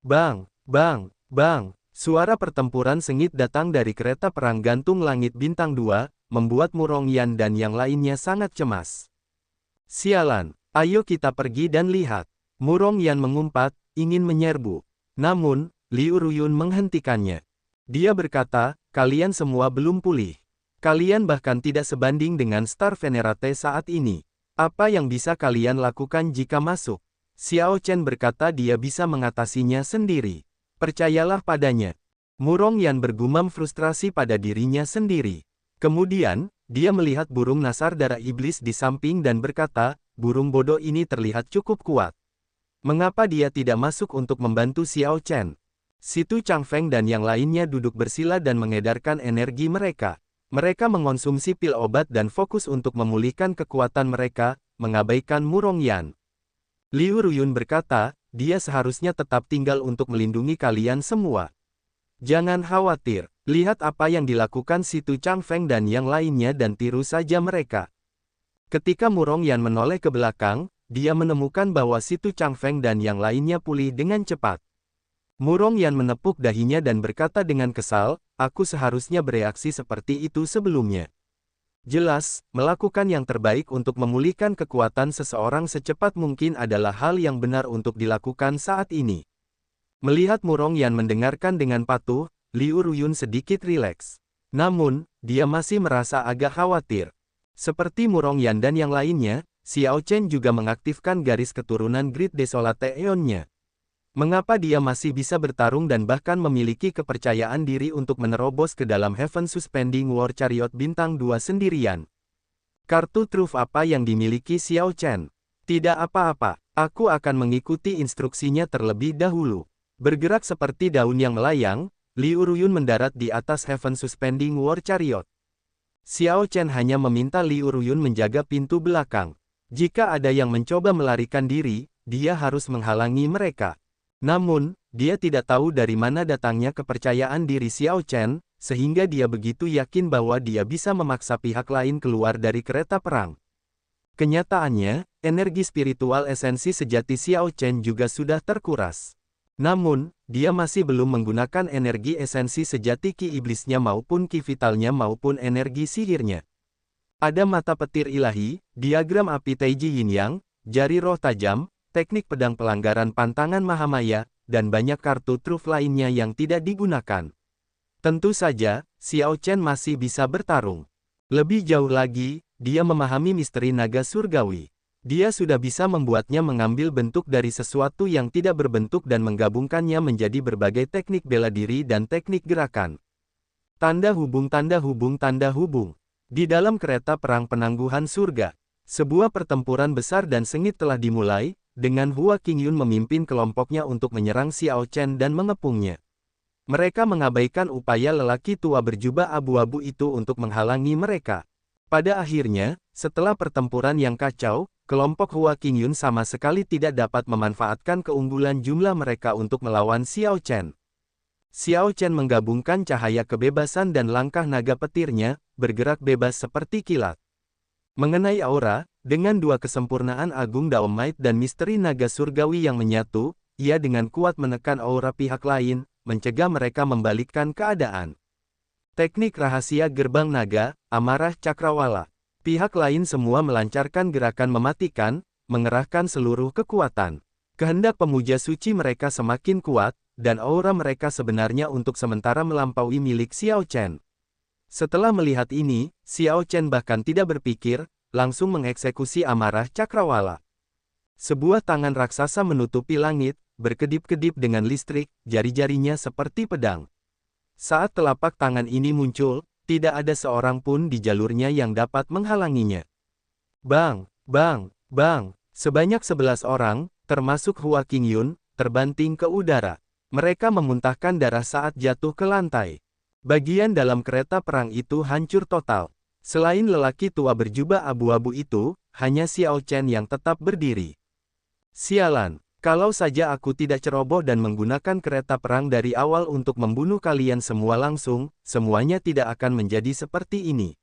Bang, bang, bang. Suara pertempuran sengit datang dari kereta perang gantung langit bintang 2, membuat Murong Yan dan yang lainnya sangat cemas. Sialan, ayo kita pergi dan lihat. Murong Yan mengumpat, ingin menyerbu. Namun, Liu Ruyun menghentikannya. Dia berkata, kalian semua belum pulih. Kalian bahkan tidak sebanding dengan Star Venerate saat ini. Apa yang bisa kalian lakukan jika masuk? Xiao Chen berkata dia bisa mengatasinya sendiri. Percayalah padanya. Murong Yan bergumam frustrasi pada dirinya sendiri. Kemudian, dia melihat burung nasar darah iblis di samping dan berkata, burung bodoh ini terlihat cukup kuat. Mengapa dia tidak masuk untuk membantu Xiao Chen? Situ Changfeng dan yang lainnya duduk bersila dan mengedarkan energi mereka. Mereka mengonsumsi pil obat dan fokus untuk memulihkan kekuatan mereka, mengabaikan Murong Yan. Liu Ruyun berkata, dia seharusnya tetap tinggal untuk melindungi kalian semua. Jangan khawatir, lihat apa yang dilakukan Situ Changfeng dan yang lainnya dan tiru saja mereka. Ketika Murong Yan menoleh ke belakang, dia menemukan bahwa Situ Changfeng dan yang lainnya pulih dengan cepat. Murong Yan menepuk dahinya dan berkata dengan kesal, aku seharusnya bereaksi seperti itu sebelumnya. Jelas, melakukan yang terbaik untuk memulihkan kekuatan seseorang secepat mungkin adalah hal yang benar untuk dilakukan saat ini. Melihat Murong Yan mendengarkan dengan patuh, Liu Ruyun sedikit rileks. Namun, dia masih merasa agak khawatir. Seperti Murong Yan dan yang lainnya, Xiao Chen juga mengaktifkan garis keturunan Great Desolate Aeon-nya. Mengapa dia masih bisa bertarung dan bahkan memiliki kepercayaan diri untuk menerobos ke dalam Heaven Suspending War Chariot bintang 2 sendirian? Kartu truf apa yang dimiliki Xiao Chen? Tidak apa-apa, aku akan mengikuti instruksinya terlebih dahulu. Bergerak seperti daun yang melayang, Liu Ruyun mendarat di atas Heaven Suspending War Chariot. Xiao Chen hanya meminta Liu Ruyun menjaga pintu belakang. Jika ada yang mencoba melarikan diri, dia harus menghalangi mereka. Namun, dia tidak tahu dari mana datangnya kepercayaan diri Xiao Chen, sehingga dia begitu yakin bahwa dia bisa memaksa pihak lain keluar dari kereta perang. Kenyataannya, energi spiritual esensi sejati Xiao Chen juga sudah terkuras. Namun, dia masih belum menggunakan energi esensi sejati ki iblisnya maupun ki vitalnya maupun energi sihirnya. Ada mata petir ilahi, diagram api Taiji Yin Yang, jari roh tajam, teknik pedang pelanggaran pantangan Mahamaya, dan banyak kartu truf lainnya yang tidak digunakan. Tentu saja, Xiao Chen masih bisa bertarung. Lebih jauh lagi, dia memahami misteri naga surgawi. Dia sudah bisa membuatnya mengambil bentuk dari sesuatu yang tidak berbentuk dan menggabungkannya menjadi berbagai teknik bela diri dan teknik gerakan. Tanda hubung tanda hubung tanda hubung. Di dalam kereta perang penangguhan surga, sebuah pertempuran besar dan sengit telah dimulai, dengan Hua Qingyun memimpin kelompoknya untuk menyerang Xiao Chen dan mengepungnya. Mereka mengabaikan upaya lelaki tua berjubah abu-abu itu untuk menghalangi mereka. Pada akhirnya, setelah pertempuran yang kacau, kelompok Hua Qingyun sama sekali tidak dapat memanfaatkan keunggulan jumlah mereka untuk melawan Xiao Chen. Xiao Chen menggabungkan cahaya kebebasan dan langkah naga petirnya, bergerak bebas seperti kilat. Mengenai aura, dengan dua kesempurnaan agung Daomite dan misteri naga surgawi yang menyatu, ia dengan kuat menekan aura pihak lain, mencegah mereka membalikkan keadaan. Teknik rahasia gerbang naga, amarah cakrawala. Pihak lain semua melancarkan gerakan mematikan, mengerahkan seluruh kekuatan. Kehendak pemuja suci mereka semakin kuat, dan aura mereka sebenarnya untuk sementara melampaui milik Xiao Chen. Setelah melihat ini, Xiao Chen bahkan tidak berpikir, langsung mengeksekusi amarah cakrawala. Sebuah tangan raksasa menutupi langit, berkedip-kedip dengan listrik, jari-jarinya seperti pedang. Saat telapak tangan ini muncul, tidak ada seorang pun di jalurnya yang dapat menghalanginya. Bang, bang, bang, sebanyak 11 orang, termasuk Hua Qingyun, terbanting ke udara. Mereka memuntahkan darah saat jatuh ke lantai. Bagian dalam kereta perang itu hancur total. Selain lelaki tua berjubah abu-abu itu, hanya Xiao Chen yang tetap berdiri. Sialan, kalau saja aku tidak ceroboh dan menggunakan kereta perang dari awal untuk membunuh kalian semua langsung, semuanya tidak akan menjadi seperti ini.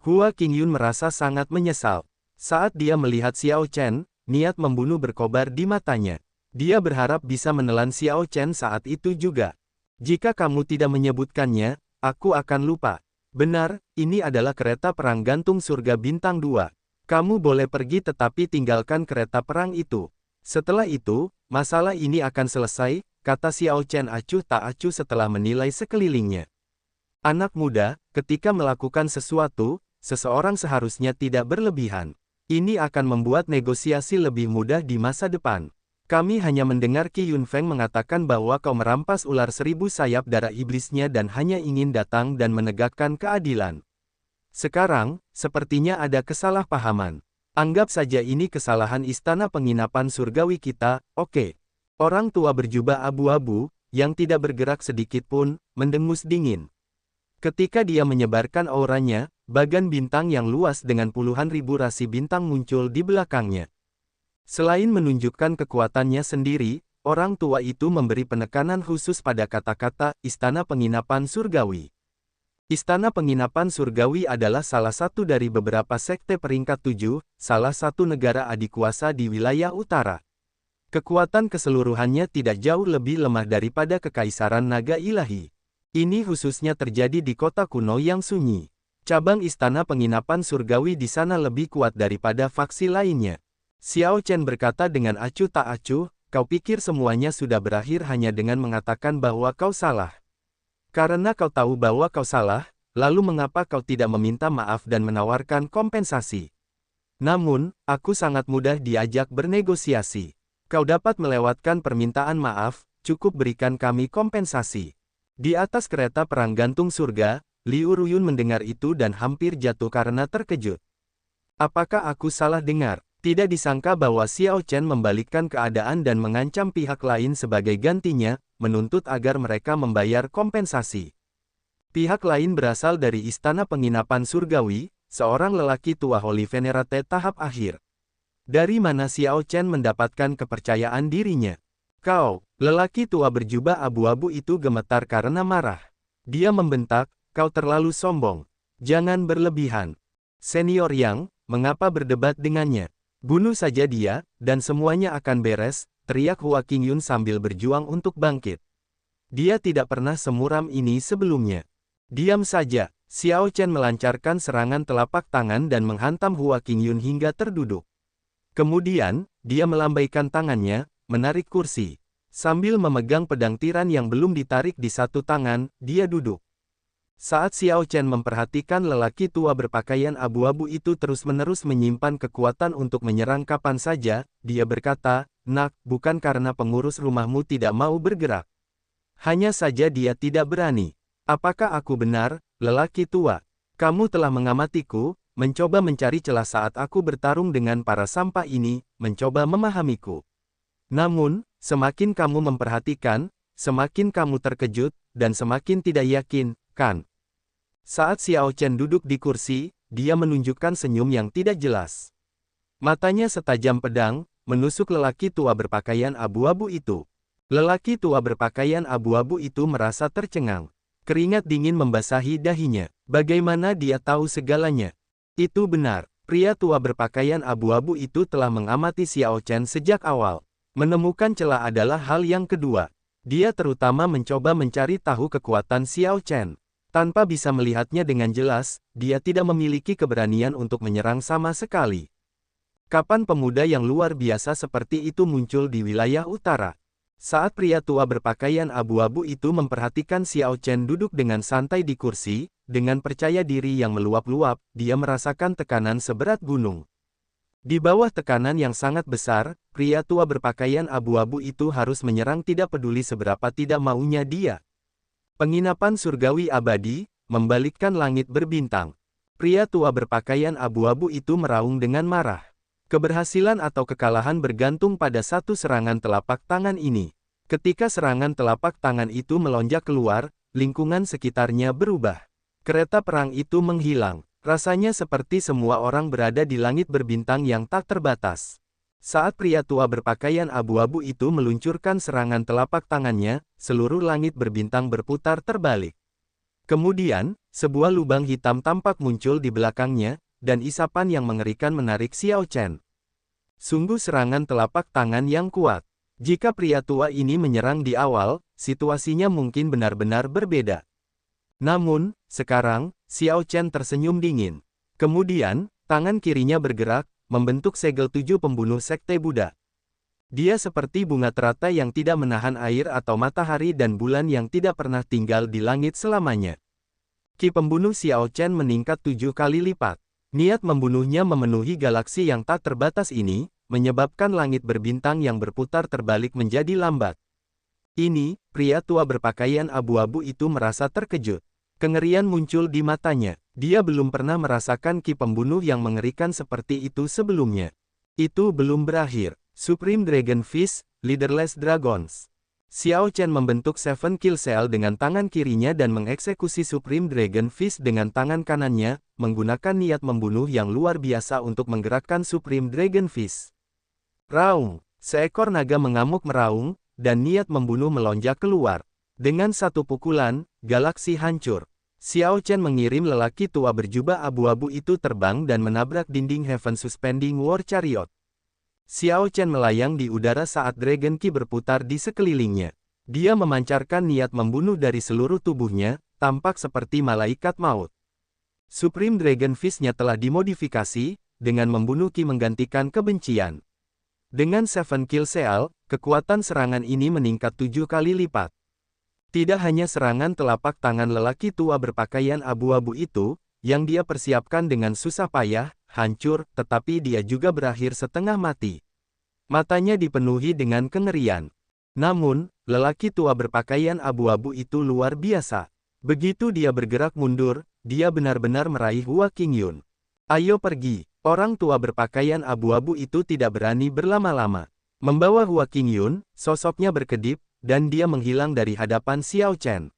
Hua Qingyun merasa sangat menyesal. Saat dia melihat Xiao Chen, niat membunuh berkobar di matanya. Dia berharap bisa menelan Xiao Chen saat itu juga. Jika kamu tidak menyebutkannya, aku akan lupa. Benar, ini adalah kereta perang gantung surga bintang 2. Kamu boleh pergi tetapi tinggalkan kereta perang itu. Setelah itu, masalah ini akan selesai, kata Xiao Chen acuh tak acuh setelah menilai sekelilingnya. Anak muda, ketika melakukan sesuatu, seseorang seharusnya tidak berlebihan. Ini akan membuat negosiasi lebih mudah di masa depan. Kami hanya mendengar Qi Yunfeng mengatakan bahwa kau merampas ular 1000 sayap darah iblisnya dan hanya ingin datang dan menegakkan keadilan. Sekarang, sepertinya ada kesalahpahaman. Anggap saja ini kesalahan istana penginapan surgawi kita, oke. Orang tua berjubah abu-abu, yang tidak bergerak sedikit pun, mendengus dingin. Ketika dia menyebarkan auranya, bagan bintang yang luas dengan puluhan ribu rasi bintang muncul di belakangnya. Selain menunjukkan kekuatannya sendiri, orang tua itu memberi penekanan khusus pada kata-kata Istana Penginapan Surgawi. Istana Penginapan Surgawi adalah salah satu dari beberapa sekte peringkat 7, salah satu negara adikuasa di wilayah utara. Kekuatan keseluruhannya tidak jauh lebih lemah daripada Kekaisaran Naga Ilahi. Ini khususnya terjadi di kota kuno yang sunyi. Cabang Istana Penginapan Surgawi di sana lebih kuat daripada faksi lainnya. Xiao Chen berkata dengan acuh tak acuh, kau pikir semuanya sudah berakhir hanya dengan mengatakan bahwa kau salah. Karena kau tahu bahwa kau salah, lalu mengapa kau tidak meminta maaf dan menawarkan kompensasi? Namun, aku sangat mudah diajak bernegosiasi. Kau dapat melewatkan permintaan maaf, cukup berikan kami kompensasi. Di atas kereta perang gantung surga, Liu Ruyun mendengar itu dan hampir jatuh karena terkejut. Apakah aku salah dengar? Tidak disangka bahwa Xiao Chen membalikkan keadaan dan mengancam pihak lain sebagai gantinya, menuntut agar mereka membayar kompensasi. Pihak lain berasal dari Istana Penginapan Surgawi, seorang lelaki tua Holy Venerate tahap akhir. Dari mana Xiao Chen mendapatkan kepercayaan dirinya? Kau, lelaki tua berjubah abu-abu itu gemetar karena marah. Dia membentak, kau terlalu sombong. Jangan berlebihan. Senior Yang, mengapa berdebat dengannya? Bunuh saja dia, dan semuanya akan beres, teriak Hua Qingyun sambil berjuang untuk bangkit. Dia tidak pernah semuram ini sebelumnya. Diam saja, Xiao Chen melancarkan serangan telapak tangan dan menghantam Hua Qingyun hingga terduduk. Kemudian, dia melambaikan tangannya, menarik kursi. Sambil memegang pedang tiran yang belum ditarik di satu tangan, dia duduk. Saat Xiao Chen memperhatikan lelaki tua berpakaian abu-abu itu terus-menerus menyimpan kekuatan untuk menyerang kapan saja, dia berkata, "Nak, bukan karena pengurus rumahmu tidak mau bergerak. Hanya saja dia tidak berani." Apakah aku benar, lelaki tua? Kamu telah mengamatiku, mencoba mencari celah saat aku bertarung dengan para sampah ini, mencoba memahamiku. Namun, semakin kamu memperhatikan, semakin kamu terkejut, dan semakin tidak yakin, kan? Saat Xiao Chen duduk di kursi, dia menunjukkan senyum yang tidak jelas. Matanya setajam pedang, menusuk lelaki tua berpakaian abu-abu itu. Lelaki tua berpakaian abu-abu itu merasa tercengang. Keringat dingin membasahi dahinya. Bagaimana dia tahu segalanya? Itu benar, pria tua berpakaian abu-abu itu telah mengamati Xiao Chen sejak awal. Menemukan celah adalah hal yang kedua. Dia terutama mencoba mencari tahu kekuatan Xiao Chen. Tanpa bisa melihatnya dengan jelas, dia tidak memiliki keberanian untuk menyerang sama sekali. Kapan pemuda yang luar biasa seperti itu muncul di wilayah utara? Saat pria tua berpakaian abu-abu itu memperhatikan Xiao Chen duduk dengan santai di kursi, dengan percaya diri yang meluap-luap, dia merasakan tekanan seberat gunung. Di bawah tekanan yang sangat besar, pria tua berpakaian abu-abu itu harus menyerang tidak peduli seberapa tidak maunya dia. Penginapan surgawi abadi, membalikkan langit berbintang. Pria tua berpakaian abu-abu itu meraung dengan marah. Keberhasilan atau kekalahan bergantung pada satu serangan telapak tangan ini. Ketika serangan telapak tangan itu melonjak keluar, lingkungan sekitarnya berubah. Kereta perang itu menghilang. Rasanya seperti semua orang berada di langit berbintang yang tak terbatas. Saat pria tua berpakaian abu-abu itu meluncurkan serangan telapak tangannya, seluruh langit berbintang berputar terbalik. Kemudian, sebuah lubang hitam tampak muncul di belakangnya, dan isapan yang mengerikan menarik Xiao Chen. Sungguh serangan telapak tangan yang kuat. Jika pria tua ini menyerang di awal, situasinya mungkin benar-benar berbeda. Namun, sekarang, Xiao Chen tersenyum dingin. Kemudian, tangan kirinya bergerak, membentuk segel 7 pembunuh sekte Buddha. Dia seperti bunga teratai yang tidak menahan air atau matahari dan bulan yang tidak pernah tinggal di langit selamanya. Ki pembunuh Xiao Chen meningkat 7 kali lipat. Niat membunuhnya memenuhi galaksi yang tak terbatas ini, menyebabkan langit berbintang yang berputar terbalik menjadi lambat. Ini, pria tua berpakaian abu-abu itu merasa terkejut. Kengerian muncul di matanya. Dia belum pernah merasakan ki pembunuh yang mengerikan seperti itu sebelumnya. Itu belum berakhir. Supreme Dragon Fist, Leaderless Dragons. Xiao Chen membentuk Seven Kill Cell dengan tangan kirinya dan mengeksekusi Supreme Dragon Fist dengan tangan kanannya, menggunakan niat membunuh yang luar biasa untuk menggerakkan Supreme Dragon Fist. Raung! Seekor naga mengamuk meraung, dan niat membunuh melonjak keluar. Dengan satu pukulan, galaksi hancur. Xiao Chen mengirim lelaki tua berjubah abu-abu itu terbang dan menabrak dinding Heaven Suspending War Chariot. Xiao Chen melayang di udara saat Dragon Ki berputar di sekelilingnya. Dia memancarkan niat membunuh dari seluruh tubuhnya, tampak seperti malaikat maut. Supreme Dragon Fist-nya telah dimodifikasi, dengan membunuh Ki menggantikan kebencian. Dengan Seven Kill Cell, kekuatan serangan ini meningkat 7 kali lipat. Tidak hanya serangan telapak tangan lelaki tua berpakaian abu-abu itu, yang dia persiapkan dengan susah payah, hancur, tetapi dia juga berakhir setengah mati. Matanya dipenuhi dengan kengerian. Namun, lelaki tua berpakaian abu-abu itu luar biasa. Begitu dia bergerak mundur, dia benar-benar meraih Hua Qingyun. Ayo pergi. Orang tua berpakaian abu-abu itu tidak berani berlama-lama. Membawa Hua Qingyun, sosoknya berkedip, dan dia menghilang dari hadapan Xiao Chen.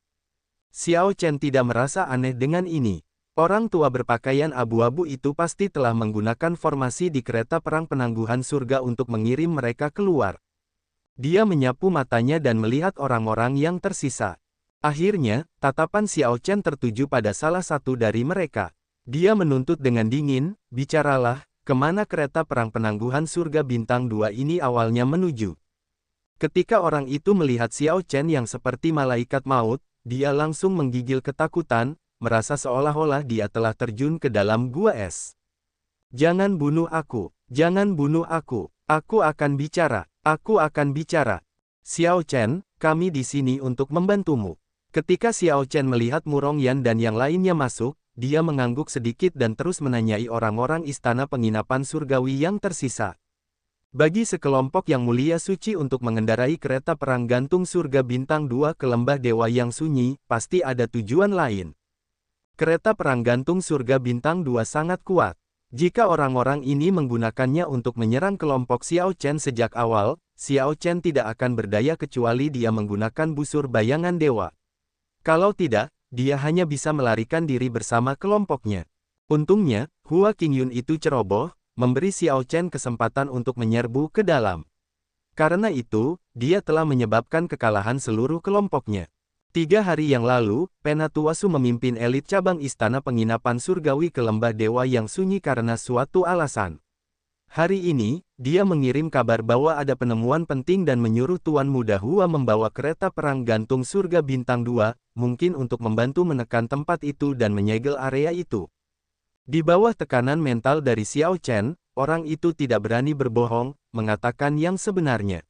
Xiao Chen tidak merasa aneh dengan ini. Orang tua berpakaian abu-abu itu pasti telah menggunakan formasi di kereta perang penangguhan surga untuk mengirim mereka keluar. Dia menyapu matanya dan melihat orang-orang yang tersisa. Akhirnya, tatapan Xiao Chen tertuju pada salah satu dari mereka. Dia menuntut dengan dingin, bicaralah, kemana kereta perang penangguhan surga bintang 2 ini awalnya menuju. Ketika orang itu melihat Xiao Chen yang seperti malaikat maut, dia langsung menggigil ketakutan, merasa seolah-olah dia telah terjun ke dalam gua es. Jangan bunuh aku, jangan bunuh aku akan bicara, aku akan bicara. Xiao Chen, kami di sini untuk membantumu. Ketika Xiao Chen melihat Murong Yan dan yang lainnya masuk, dia mengangguk sedikit dan terus menanyai orang-orang istana penginapan surgawi yang tersisa. Bagi sekelompok yang mulia suci untuk mengendarai kereta perang gantung surga bintang 2 ke lembah dewa yang sunyi, pasti ada tujuan lain. Kereta perang gantung surga bintang 2 sangat kuat. Jika orang-orang ini menggunakannya untuk menyerang kelompok Xiao Chen sejak awal, Xiao Chen tidak akan berdaya kecuali dia menggunakan busur bayangan dewa. Kalau tidak, dia hanya bisa melarikan diri bersama kelompoknya. Untungnya, Hua Qingyun itu ceroboh, memberi Xiao Chen kesempatan untuk menyerbu ke dalam. Karena itu, dia telah menyebabkan kekalahan seluruh kelompoknya. 3 hari yang lalu, Penatuasu memimpin elit cabang istana penginapan surgawi ke lembah dewa yang sunyi karena suatu alasan. Hari ini, dia mengirim kabar bahwa ada penemuan penting dan menyuruh Tuan Muda Hua membawa kereta perang gantung surga bintang 2, mungkin untuk membantu menekan tempat itu dan menyegel area itu. Di bawah tekanan mental dari Xiao Chen, orang itu tidak berani berbohong, mengatakan yang sebenarnya.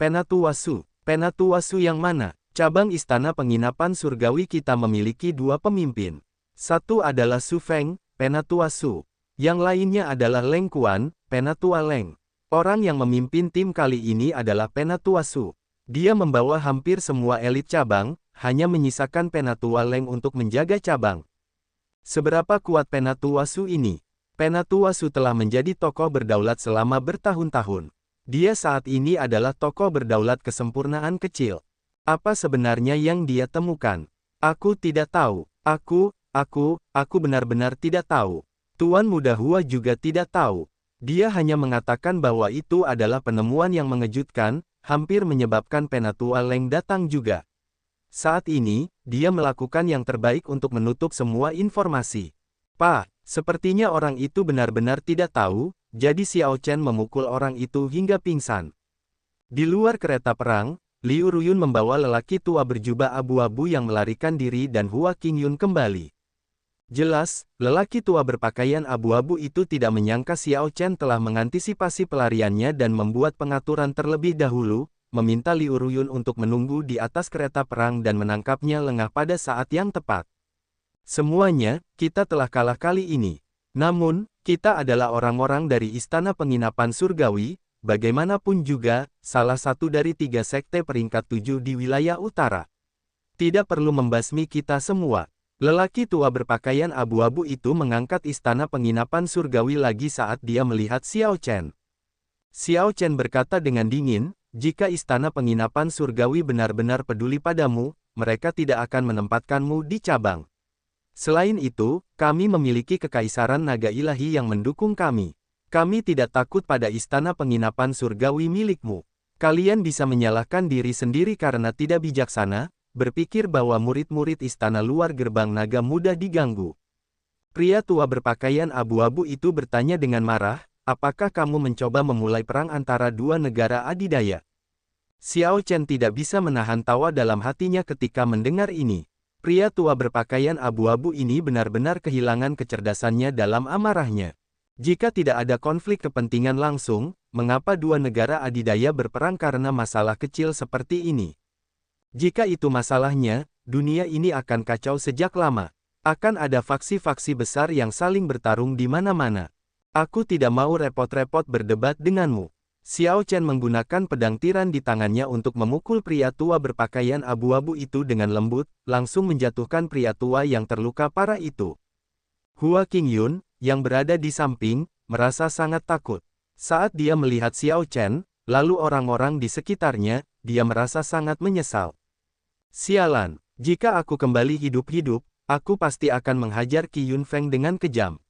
Penatuasu yang mana? Cabang istana penginapan surgawi kita memiliki 2 pemimpin. Satu adalah Su Feng, Penatuasu. Yang lainnya adalah Leng Kuan, Penatua Leng. Orang yang memimpin tim kali ini adalah Penatuasu. Dia membawa hampir semua elit cabang, hanya menyisakan Penatua Leng untuk menjaga cabang. Seberapa kuat Penatuasu ini? Penatuasu telah menjadi tokoh berdaulat selama bertahun-tahun. Dia saat ini adalah tokoh berdaulat kesempurnaan kecil. Apa sebenarnya yang dia temukan? Aku tidak tahu. Aku benar-benar tidak tahu. Tuan Muda Hua juga tidak tahu. Dia hanya mengatakan bahwa itu adalah penemuan yang mengejutkan, hampir menyebabkan Penatua Leng datang juga. Saat ini, dia melakukan yang terbaik untuk menutup semua informasi. Sepertinya orang itu benar-benar tidak tahu, jadi Xiao Chen memukul orang itu hingga pingsan. Di luar kereta perang, Liu Ruyun membawa lelaki tua berjubah abu-abu yang melarikan diri dan Hua Qingyun kembali. Jelas, lelaki tua berpakaian abu-abu itu tidak menyangka Xiao Chen telah mengantisipasi pelariannya dan membuat pengaturan terlebih dahulu, meminta Liu Ruyun untuk menunggu di atas kereta perang dan menangkapnya lengah pada saat yang tepat. Semuanya, kita telah kalah kali ini. Namun, kita adalah orang-orang dari Istana Penginapan Surgawi, bagaimanapun juga, salah satu dari 3 sekte peringkat 7 di wilayah utara. Tidak perlu membasmi kita semua. Lelaki tua berpakaian abu-abu itu mengangkat Istana Penginapan Surgawi lagi saat dia melihat Xiao Chen. Xiao Chen berkata dengan dingin, jika Istana Penginapan Surgawi benar-benar peduli padamu, mereka tidak akan menempatkanmu di cabang. Selain itu, kami memiliki Kekaisaran Naga Ilahi yang mendukung kami. Kami tidak takut pada Istana Penginapan Surgawi milikmu. Kalian bisa menyalahkan diri sendiri karena tidak bijaksana, berpikir bahwa murid-murid istana luar gerbang naga mudah diganggu. Pria tua berpakaian abu-abu itu bertanya dengan marah, apakah kamu mencoba memulai perang antara dua negara adidaya? Xiao Chen tidak bisa menahan tawa dalam hatinya ketika mendengar ini. Pria tua berpakaian abu-abu ini benar-benar kehilangan kecerdasannya dalam amarahnya. Jika tidak ada konflik kepentingan langsung, mengapa dua negara adidaya berperang karena masalah kecil seperti ini? Jika itu masalahnya, dunia ini akan kacau sejak lama. Akan ada faksi-faksi besar yang saling bertarung di mana-mana. Aku tidak mau repot-repot berdebat denganmu. Xiao Chen menggunakan pedang tiran di tangannya untuk memukul pria tua berpakaian abu-abu itu dengan lembut, langsung menjatuhkan pria tua yang terluka parah itu. Hua Qingyun, yang berada di samping, merasa sangat takut. Saat dia melihat Xiao Chen, lalu orang-orang di sekitarnya, dia merasa sangat menyesal. Sialan, jika aku kembali hidup-hidup, aku pasti akan menghajar Qi Yunfeng dengan kejam.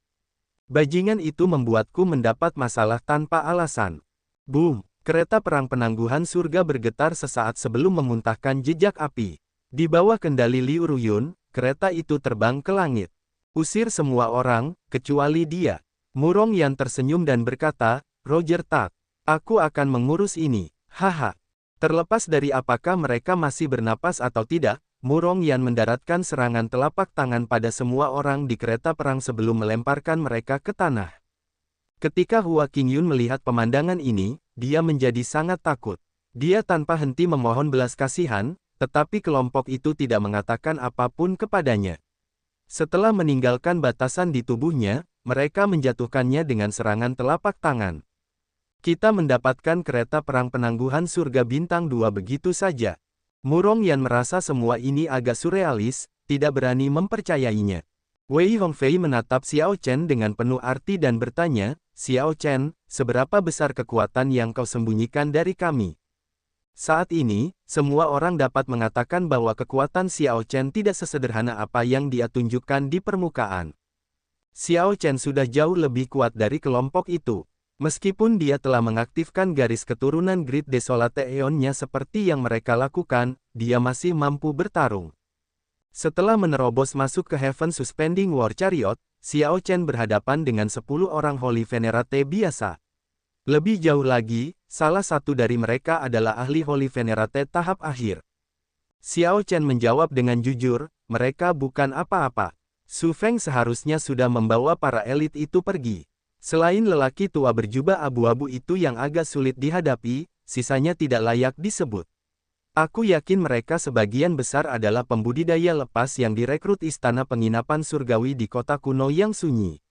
Bajingan itu membuatku mendapat masalah tanpa alasan. Boom! Kereta perang penangguhan surga bergetar sesaat sebelum memuntahkan jejak api. Di bawah kendali Liu Ruyun, kereta itu terbang ke langit. Usir semua orang, kecuali dia. Murong Yan tersenyum dan berkata, Roger Tak, aku akan mengurus ini, haha. Terlepas dari apakah mereka masih bernapas atau tidak, Murong Yan mendaratkan serangan telapak tangan pada semua orang di kereta perang sebelum melemparkan mereka ke tanah. Ketika Hua Qingyun melihat pemandangan ini, dia menjadi sangat takut. Dia tanpa henti memohon belas kasihan, tetapi kelompok itu tidak mengatakan apapun kepadanya. Setelah meninggalkan batasan di tubuhnya, mereka menjatuhkannya dengan serangan telapak tangan. Kita mendapatkan kereta perang penangguhan surga bintang 2 begitu saja. Murong Yan merasa semua ini agak surrealis, tidak berani mempercayainya. Wei Hongfei menatap Xiao Chen dengan penuh arti dan bertanya, Xiao Chen, seberapa besar kekuatan yang kau sembunyikan dari kami? Saat ini, semua orang dapat mengatakan bahwa kekuatan Xiao Chen tidak sesederhana apa yang dia tunjukkan di permukaan. Xiao Chen sudah jauh lebih kuat dari kelompok itu. Meskipun dia telah mengaktifkan garis keturunan Great Desolate Aeon-nya seperti yang mereka lakukan, dia masih mampu bertarung. Setelah menerobos masuk ke Heaven Suspending War Chariot, Xiao Chen berhadapan dengan 10 orang Holy Venerate biasa. Lebih jauh lagi, salah satu dari mereka adalah ahli Holy Venerate tahap akhir. Xiao Chen menjawab dengan jujur, mereka bukan apa-apa. Su Feng seharusnya sudah membawa para elit itu pergi. Selain lelaki tua berjubah abu-abu itu yang agak sulit dihadapi, sisanya tidak layak disebut. Aku yakin mereka sebagian besar adalah pembudidaya lepas yang direkrut Istana Penginapan Surgawi di kota kuno yang sunyi.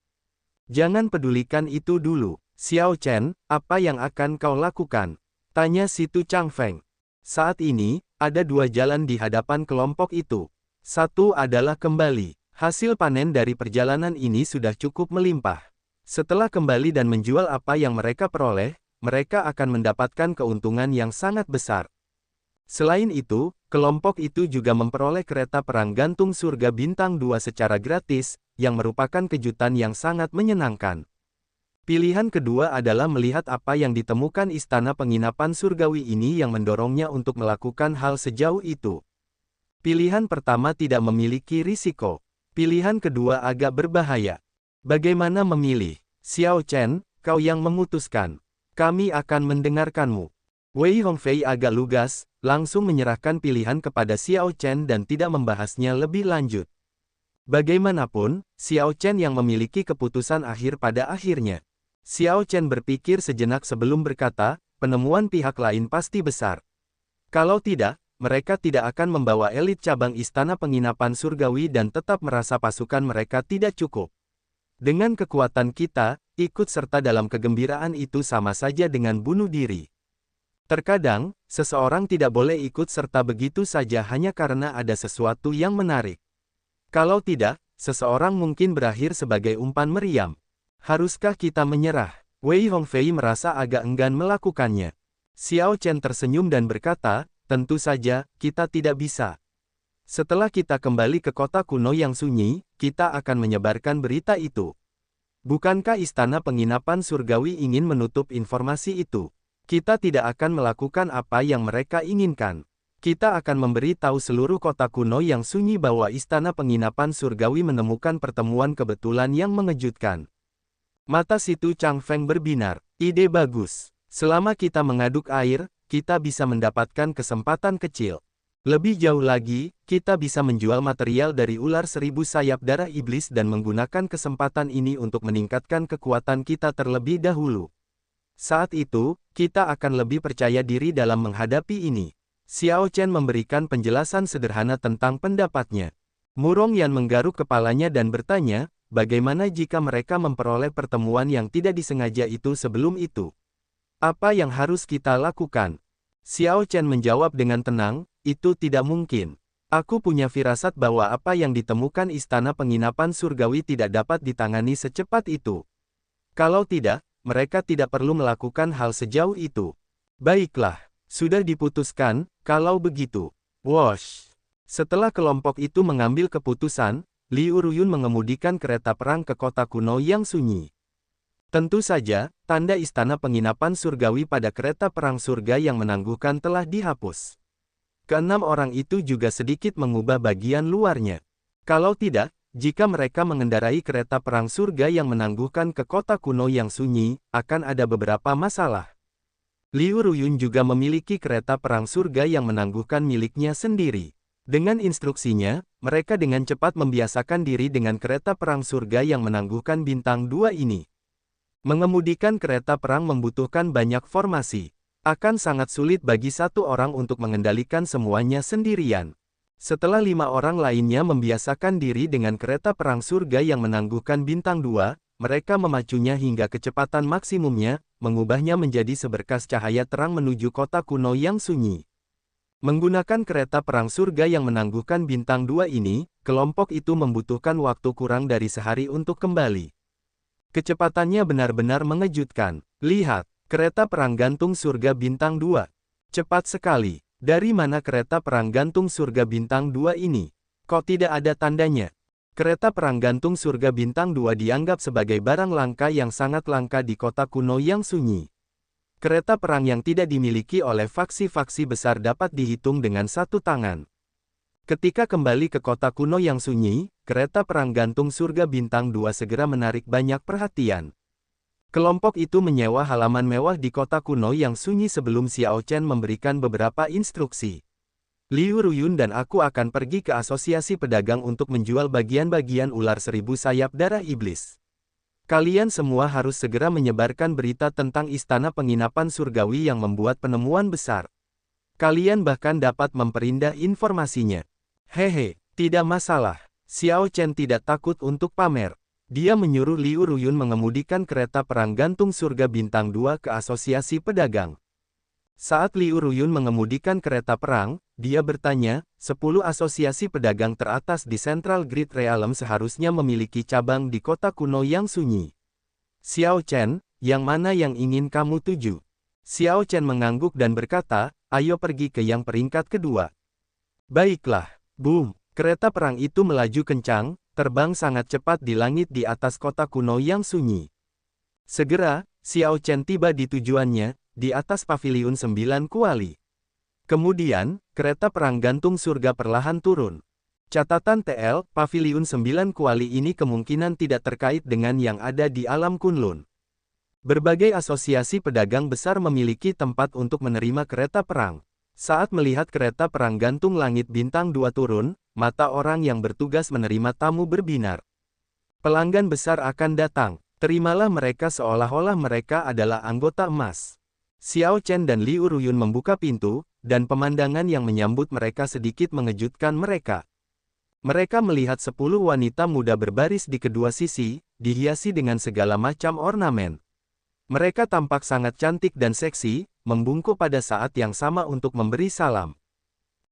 Jangan pedulikan itu dulu. Xiao Chen, apa yang akan kau lakukan? Tanya si Tu Changfeng. Saat ini, ada 2 jalan di hadapan kelompok itu. Satu adalah kembali. Hasil panen dari perjalanan ini sudah cukup melimpah. Setelah kembali dan menjual apa yang mereka peroleh, mereka akan mendapatkan keuntungan yang sangat besar. Selain itu, kelompok itu juga memperoleh kereta perang gantung surga bintang 2 secara gratis, yang merupakan kejutan yang sangat menyenangkan. Pilihan kedua adalah melihat apa yang ditemukan Istana Penginapan Surgawi ini yang mendorongnya untuk melakukan hal sejauh itu. Pilihan pertama tidak memiliki risiko. Pilihan kedua agak berbahaya. Bagaimana memilih? Xiao Chen, kau yang memutuskan. Kami akan mendengarkanmu. Wei Hongfei agak lugas, langsung menyerahkan pilihan kepada Xiao Chen dan tidak membahasnya lebih lanjut. Bagaimanapun, Xiao Chen yang memiliki keputusan akhir pada akhirnya. Xiao Chen berpikir sejenak sebelum berkata, penemuan pihak lain pasti besar. Kalau tidak, mereka tidak akan membawa elit cabang Istana Penginapan Surgawi dan tetap merasa pasukan mereka tidak cukup. Dengan kekuatan kita, ikut serta dalam kegembiraan itu sama saja dengan bunuh diri. Terkadang, seseorang tidak boleh ikut serta begitu saja hanya karena ada sesuatu yang menarik. Kalau tidak, seseorang mungkin berakhir sebagai umpan meriam. Haruskah kita menyerah? Wei Hongfei merasa agak enggan melakukannya. Xiao Chen tersenyum dan berkata, tentu saja, kita tidak bisa. Setelah kita kembali ke kota kuno yang sunyi, kita akan menyebarkan berita itu. Bukankah Istana Penginapan Surgawi ingin menutup informasi itu? Kita tidak akan melakukan apa yang mereka inginkan. Kita akan memberi tahu seluruh kota kuno yang sunyi bahwa Istana Penginapan Surgawi menemukan pertemuan kebetulan yang mengejutkan. Mata situ Chang Feng berbinar. Ide bagus. Selama kita mengaduk air, kita bisa mendapatkan kesempatan kecil. Lebih jauh lagi, kita bisa menjual material dari ular 1000 sayap darah iblis dan menggunakan kesempatan ini untuk meningkatkan kekuatan kita terlebih dahulu. Saat itu, kita akan lebih percaya diri dalam menghadapi ini. Xiao Chen memberikan penjelasan sederhana tentang pendapatnya. Murong Yan menggaruk kepalanya dan bertanya, bagaimana jika mereka memperoleh pertemuan yang tidak disengaja itu sebelum itu? Apa yang harus kita lakukan? Xiao Chen menjawab dengan tenang, itu tidak mungkin. Aku punya firasat bahwa apa yang ditemukan Istana Penginapan Surgawi tidak dapat ditangani secepat itu. Kalau tidak, mereka tidak perlu melakukan hal sejauh itu. Baiklah, sudah diputuskan, kalau begitu. Wosh! Setelah kelompok itu mengambil keputusan, Liu Ruyun mengemudikan kereta perang ke kota kuno yang sunyi. Tentu saja, tanda Istana Penginapan Surgawi pada kereta perang surga yang menangguhkan telah dihapus. Keenam orang itu juga sedikit mengubah bagian luarnya. Kalau tidak, jika mereka mengendarai kereta perang surga yang menangguhkan ke kota kuno yang sunyi, akan ada beberapa masalah. Liu Ruyun juga memiliki kereta perang surga yang menangguhkan miliknya sendiri. Dengan instruksinya, mereka dengan cepat membiasakan diri dengan kereta perang surga yang menangguhkan bintang 2 ini. Mengemudikan kereta perang membutuhkan banyak formasi. Akan sangat sulit bagi satu orang untuk mengendalikan semuanya sendirian. Setelah 5 orang lainnya membiasakan diri dengan kereta perang surga yang menangguhkan bintang 2, mereka memacunya hingga kecepatan maksimumnya, mengubahnya menjadi seberkas cahaya terang menuju kota kuno yang sunyi. Menggunakan kereta perang surga yang menangguhkan bintang 2 ini, kelompok itu membutuhkan waktu kurang dari sehari untuk kembali. Kecepatannya benar-benar mengejutkan. Lihat, kereta perang gantung surga bintang 2. Cepat sekali. Dari mana kereta perang gantung surga bintang 2 ini? Kok tidak ada tandanya? Kereta perang gantung surga bintang 2 dianggap sebagai barang langka yang sangat langka di kota kuno yang sunyi. Kereta perang yang tidak dimiliki oleh faksi-faksi besar dapat dihitung dengan satu tangan. Ketika kembali ke kota kuno yang sunyi, kereta perang gantung surga bintang 2 segera menarik banyak perhatian. Kelompok itu menyewa halaman mewah di kota kuno yang sunyi sebelum Xiao Chen memberikan beberapa instruksi. Liu Ruyun dan aku akan pergi ke asosiasi pedagang untuk menjual bagian-bagian ular 1000 sayap darah iblis. Kalian semua harus segera menyebarkan berita tentang Istana Penginapan Surgawi yang membuat penemuan besar. Kalian bahkan dapat memperindah informasinya. Hehe, tidak masalah. Xiao Chen tidak takut untuk pamer. Dia menyuruh Liu Ruyun mengemudikan kereta perang gantung surga bintang 2 ke asosiasi pedagang. Saat Liu Ruyun mengemudikan kereta perang, dia bertanya, 10 asosiasi pedagang teratas di Central Grid Realm seharusnya memiliki cabang di kota kuno yang sunyi. Xiao Chen, yang mana yang ingin kamu tuju? Xiao Chen mengangguk dan berkata, ayo pergi ke yang peringkat kedua. Baiklah, boom, kereta perang itu melaju kencang, terbang sangat cepat di langit di atas kota kuno yang sunyi. Segera, Xiao Chen tiba di tujuannya, di atas paviliun 9 kuali. Kemudian, kereta perang gantung surga perlahan turun. Catatan TL, paviliun 9 kuali ini kemungkinan tidak terkait dengan yang ada di alam Kunlun. Berbagai asosiasi pedagang besar memiliki tempat untuk menerima kereta perang. Saat melihat kereta perang gantung langit bintang 2 turun, mata orang yang bertugas menerima tamu berbinar. Pelanggan besar akan datang. Terimalah mereka seolah-olah mereka adalah anggota emas. Xiao Chen dan Liu Ruyun membuka pintu, dan pemandangan yang menyambut mereka sedikit mengejutkan mereka. Mereka melihat 10 wanita muda berbaris di kedua sisi, dihiasi dengan segala macam ornamen. Mereka tampak sangat cantik dan seksi, membungkuk pada saat yang sama untuk memberi salam.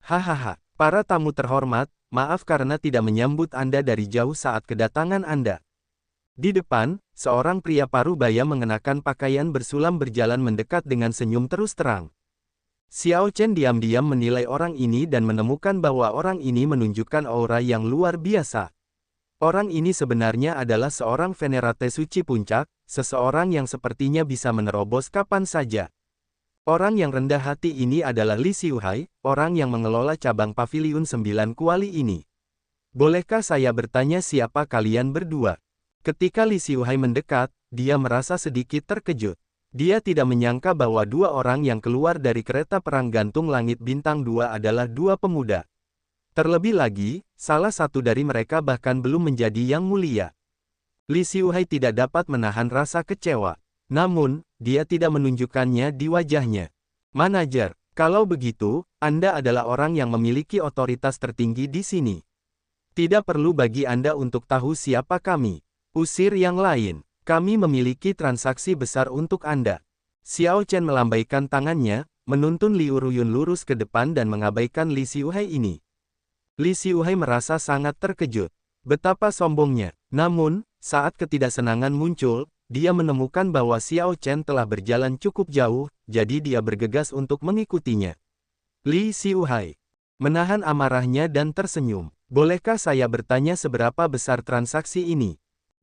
Hahaha, para tamu terhormat, maaf karena tidak menyambut Anda dari jauh saat kedatangan Anda. Di depan, seorang pria parubaya mengenakan pakaian bersulam berjalan mendekat dengan senyum terus terang. Xiao Chen diam-diam menilai orang ini dan menemukan bahwa orang ini menunjukkan aura yang luar biasa. Orang ini sebenarnya adalah seorang venerate suci puncak, seseorang yang sepertinya bisa menerobos kapan saja. Orang yang rendah hati ini adalah Li Xiuhai, orang yang mengelola cabang Paviliun 9 Kuali ini. Bolehkah saya bertanya siapa kalian berdua? Ketika Li Xiuhai mendekat, dia merasa sedikit terkejut. Dia tidak menyangka bahwa dua orang yang keluar dari kereta perang gantung langit bintang 2 adalah dua pemuda. Terlebih lagi, salah satu dari mereka bahkan belum menjadi yang mulia. Li Xiuhai tidak dapat menahan rasa kecewa. Namun, dia tidak menunjukkannya di wajahnya. Manajer, kalau begitu, Anda adalah orang yang memiliki otoritas tertinggi di sini. Tidak perlu bagi Anda untuk tahu siapa kami. Usir yang lain. Kami memiliki transaksi besar untuk Anda. Xiao Chen melambaikan tangannya, menuntun Liu Ruyun lurus ke depan dan mengabaikan Li Xiuhai ini. Li Xiuhai merasa sangat terkejut. Betapa sombongnya. Namun, saat ketidaksenangan muncul, dia menemukan bahwa Xiao Chen telah berjalan cukup jauh, jadi dia bergegas untuk mengikutinya. Li Xiuhai menahan amarahnya dan tersenyum. Bolehkah saya bertanya seberapa besar transaksi ini?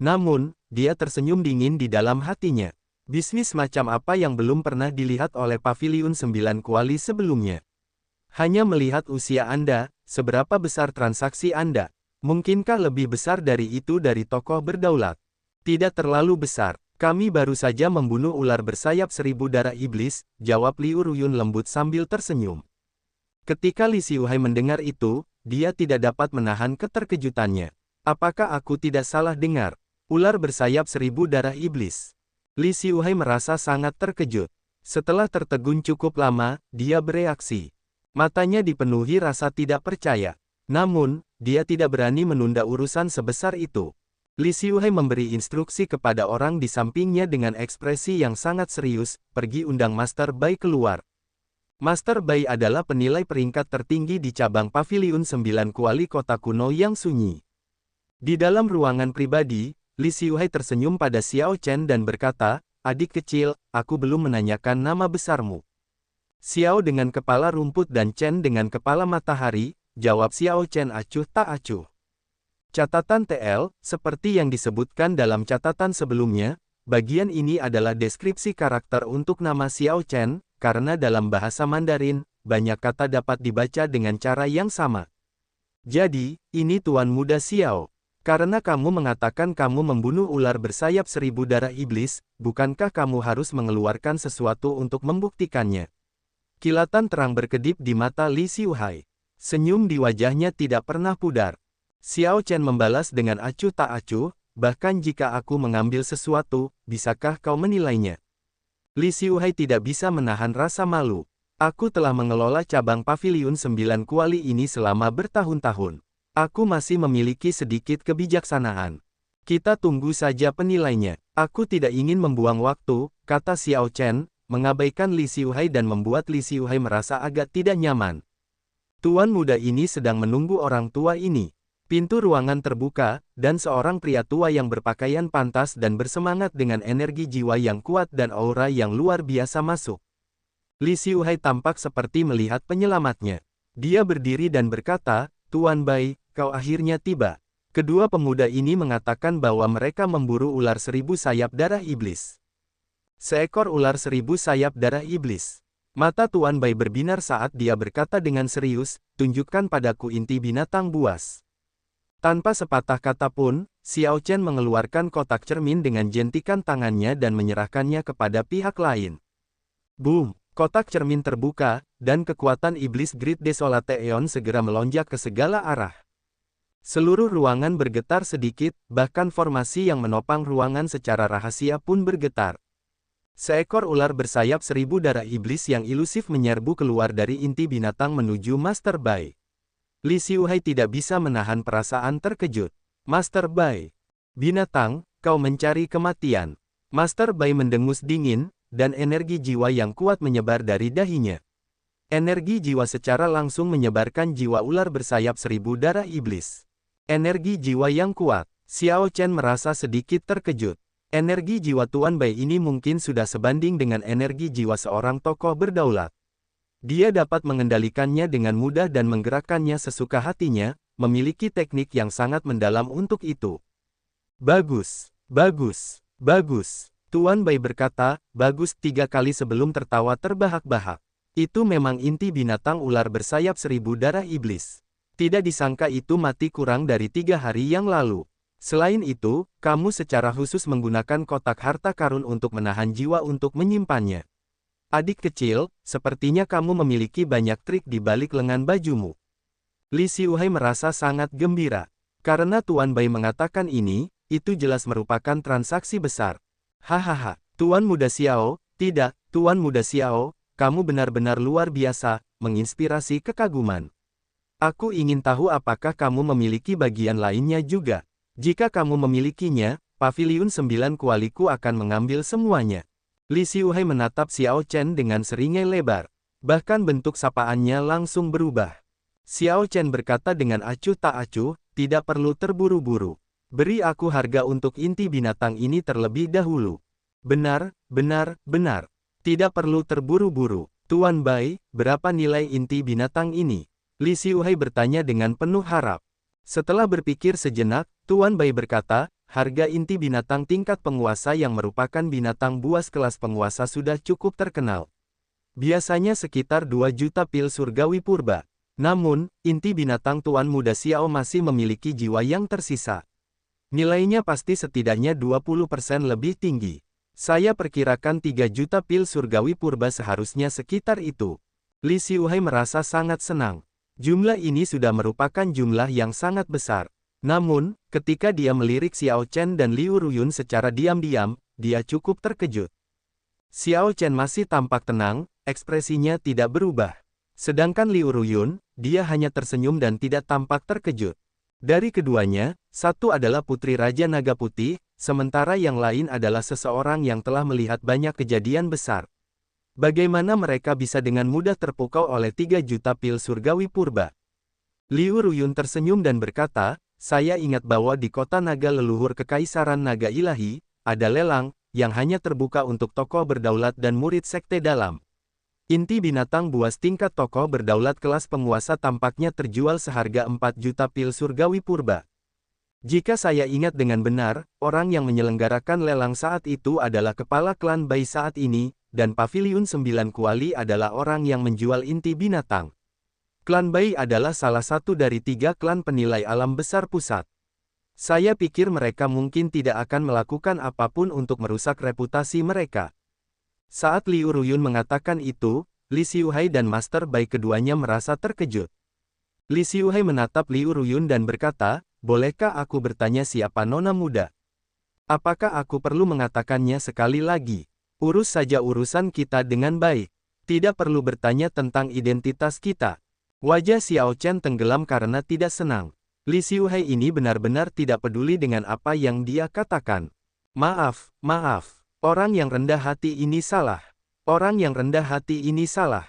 Namun, dia tersenyum dingin di dalam hatinya. Bisnis macam apa yang belum pernah dilihat oleh Paviliun 9 Kuali sebelumnya? Hanya melihat usia Anda, seberapa besar transaksi Anda? Mungkinkah lebih besar dari itu dari tokoh berdaulat? Tidak terlalu besar. Kami baru saja membunuh ular bersayap 1000 darah iblis, jawab Liu Ruyun lembut sambil tersenyum. Ketika Li Xiuhai mendengar itu, dia tidak dapat menahan keterkejutannya. Apakah aku tidak salah dengar? Ular bersayap 1000 darah iblis. Li Xiuhai merasa sangat terkejut. Setelah tertegun cukup lama, dia bereaksi. Matanya dipenuhi rasa tidak percaya. Namun, dia tidak berani menunda urusan sebesar itu. Li Xiuhai memberi instruksi kepada orang di sampingnya dengan ekspresi yang sangat serius, pergi undang Master Bai keluar. Master Bai adalah penilai peringkat tertinggi di cabang Paviliun 9 Kuali kota kuno yang sunyi. Di dalam ruangan pribadi, Li Xiuhai tersenyum pada Xiao Chen dan berkata, "Adik kecil, aku belum menanyakan nama besarmu." Xiao dengan kepala rumput dan Chen dengan kepala matahari, jawab Xiao Chen acuh tak acuh. Catatan TL, seperti yang disebutkan dalam catatan sebelumnya, bagian ini adalah deskripsi karakter untuk nama Xiao Chen, karena dalam bahasa Mandarin, banyak kata dapat dibaca dengan cara yang sama. Jadi, ini Tuan Muda Xiao. Karena kamu mengatakan kamu membunuh ular bersayap 1000 darah iblis, bukankah kamu harus mengeluarkan sesuatu untuk membuktikannya? Kilatan terang berkedip di mata Li Xiuhai. Senyum di wajahnya tidak pernah pudar. Xiao Chen membalas dengan acuh tak acuh, bahkan jika aku mengambil sesuatu, bisakah kau menilainya? Li Xiuhai tidak bisa menahan rasa malu. Aku telah mengelola cabang Paviliun 9 Kuali ini selama bertahun-tahun. Aku masih memiliki sedikit kebijaksanaan. Kita tunggu saja penilainya. Aku tidak ingin membuang waktu, kata Xiao Chen, mengabaikan Li Xiuhai dan membuat Li Xiuhai merasa agak tidak nyaman. Tuan muda ini sedang menunggu orang tua ini. Pintu ruangan terbuka, dan seorang pria tua yang berpakaian pantas dan bersemangat dengan energi jiwa yang kuat dan aura yang luar biasa masuk. Li Xiuhai tampak seperti melihat penyelamatnya. Dia berdiri dan berkata, "Tuan Bai, kau akhirnya tiba." Kedua pemuda ini mengatakan bahwa mereka memburu ular 1000 sayap darah iblis. Seekor ular 1000 sayap darah iblis. Mata Tuan Bai berbinar saat dia berkata dengan serius, "Tunjukkan padaku inti binatang buas." Tanpa sepatah kata pun, Xiao Chen mengeluarkan kotak cermin dengan jentikan tangannya dan menyerahkannya kepada pihak lain. Boom! Kotak cermin terbuka, dan kekuatan iblis Great Desolate Aeon segera melonjak ke segala arah. Seluruh ruangan bergetar sedikit, bahkan formasi yang menopang ruangan secara rahasia pun bergetar. Seekor ular bersayap 1000 darah iblis yang ilusif menyerbu keluar dari inti binatang menuju Master Bai. Li Xiuhai tidak bisa menahan perasaan terkejut. Master Bai. Binatang, kau mencari kematian. Master Bai mendengus dingin, dan energi jiwa yang kuat menyebar dari dahinya. Energi jiwa secara langsung menyebarkan jiwa ular bersayap 1000 darah iblis. Energi jiwa yang kuat. Xiao Chen merasa sedikit terkejut. Energi jiwa Tuan Bai ini mungkin sudah sebanding dengan energi jiwa seorang tokoh berdaulat. Dia dapat mengendalikannya dengan mudah dan menggerakkannya sesuka hatinya, memiliki teknik yang sangat mendalam untuk itu. Bagus, bagus, bagus. Tuan Bai berkata, bagus 3 kali sebelum tertawa terbahak-bahak. Itu memang inti binatang ular bersayap 1000 darah iblis. Tidak disangka itu mati kurang dari 3 hari yang lalu. Selain itu, kamu secara khusus menggunakan kotak harta karun untuk menahan jiwa untuk menyimpannya. Adik kecil, sepertinya kamu memiliki banyak trik di balik lengan bajumu. Li Xiuhai merasa sangat gembira. Karena Tuan Bai mengatakan ini, itu jelas merupakan transaksi besar. Hahaha, Tuan Muda Xiao, tidak, Tuan Muda Xiao, kamu benar-benar luar biasa, menginspirasi kekaguman. Aku ingin tahu apakah kamu memiliki bagian lainnya juga. Jika kamu memilikinya, Paviliun 9 Kualiku akan mengambil semuanya. Li Xiuhai menatap Xiao Chen dengan seringai lebar. Bahkan bentuk sapaannya langsung berubah. Xiao Chen berkata dengan acuh tak acuh, tidak perlu terburu-buru. Beri aku harga untuk inti binatang ini terlebih dahulu. Benar, benar, benar. Tidak perlu terburu-buru. Tuan Bai, berapa nilai inti binatang ini? Li Xiuhai bertanya dengan penuh harap. Setelah berpikir sejenak, Tuan Bai berkata, harga inti binatang tingkat penguasa yang merupakan binatang buas kelas penguasa sudah cukup terkenal. Biasanya sekitar 2 juta pil surgawi purba. Namun, inti binatang Tuan Muda Xiao masih memiliki jiwa yang tersisa. Nilainya pasti setidaknya 20% lebih tinggi. Saya perkirakan 3 juta pil surgawi purba seharusnya sekitar itu. Li Xiuhai merasa sangat senang. Jumlah ini sudah merupakan jumlah yang sangat besar. Namun, ketika dia melirik Xiao Chen dan Liu Ruyun secara diam-diam, dia cukup terkejut. Xiao Chen masih tampak tenang, ekspresinya tidak berubah. Sedangkan Liu Ruyun, dia hanya tersenyum dan tidak tampak terkejut. Dari keduanya, satu adalah Putri Raja Naga Putih, sementara yang lain adalah seseorang yang telah melihat banyak kejadian besar. Bagaimana mereka bisa dengan mudah terpukau oleh 3 juta pil surgawi purba? Liu Ruyun tersenyum dan berkata, saya ingat bahwa di kota naga leluhur Kekaisaran Naga Ilahi, ada lelang, yang hanya terbuka untuk tokoh berdaulat dan murid sekte dalam. Inti binatang buas tingkat tokoh berdaulat kelas penguasa tampaknya terjual seharga 4 juta pil surgawi purba. Jika saya ingat dengan benar, orang yang menyelenggarakan lelang saat itu adalah kepala klan Bai saat ini, dan Paviliun 9 Kuali adalah orang yang menjual inti binatang. Klan Bai adalah salah satu dari 3 klan penilai alam besar pusat. Saya pikir mereka mungkin tidak akan melakukan apapun untuk merusak reputasi mereka. Saat Liu Ruyun mengatakan itu, Li Xiuhai dan Master Bai keduanya merasa terkejut. Li Xiuhai menatap Liu Ruyun dan berkata, bolehkah aku bertanya siapa nona muda? Apakah aku perlu mengatakannya sekali lagi? Urus saja urusan kita dengan baik. Tidak perlu bertanya tentang identitas kita. Wajah Xiao Chen tenggelam karena tidak senang. Li Xiuhai ini benar-benar tidak peduli dengan apa yang dia katakan. Maaf, maaf. Orang yang rendah hati ini salah. Orang yang rendah hati ini salah.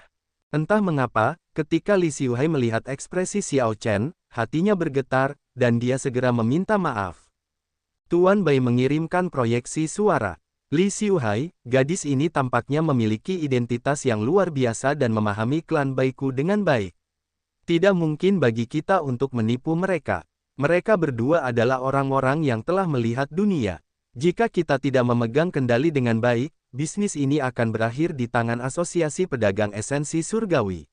Entah mengapa, ketika Li Xiuhai melihat ekspresi Xiao Chen, hatinya bergetar, dan dia segera meminta maaf. Tuan Bai mengirimkan proyeksi suara. Li Xiuhai, gadis ini tampaknya memiliki identitas yang luar biasa dan memahami klan Baiku dengan baik. Tidak mungkin bagi kita untuk menipu mereka. Mereka berdua adalah orang-orang yang telah melihat dunia. Jika kita tidak memegang kendali dengan baik, bisnis ini akan berakhir di tangan Asosiasi Pedagang Esensi Surgawi.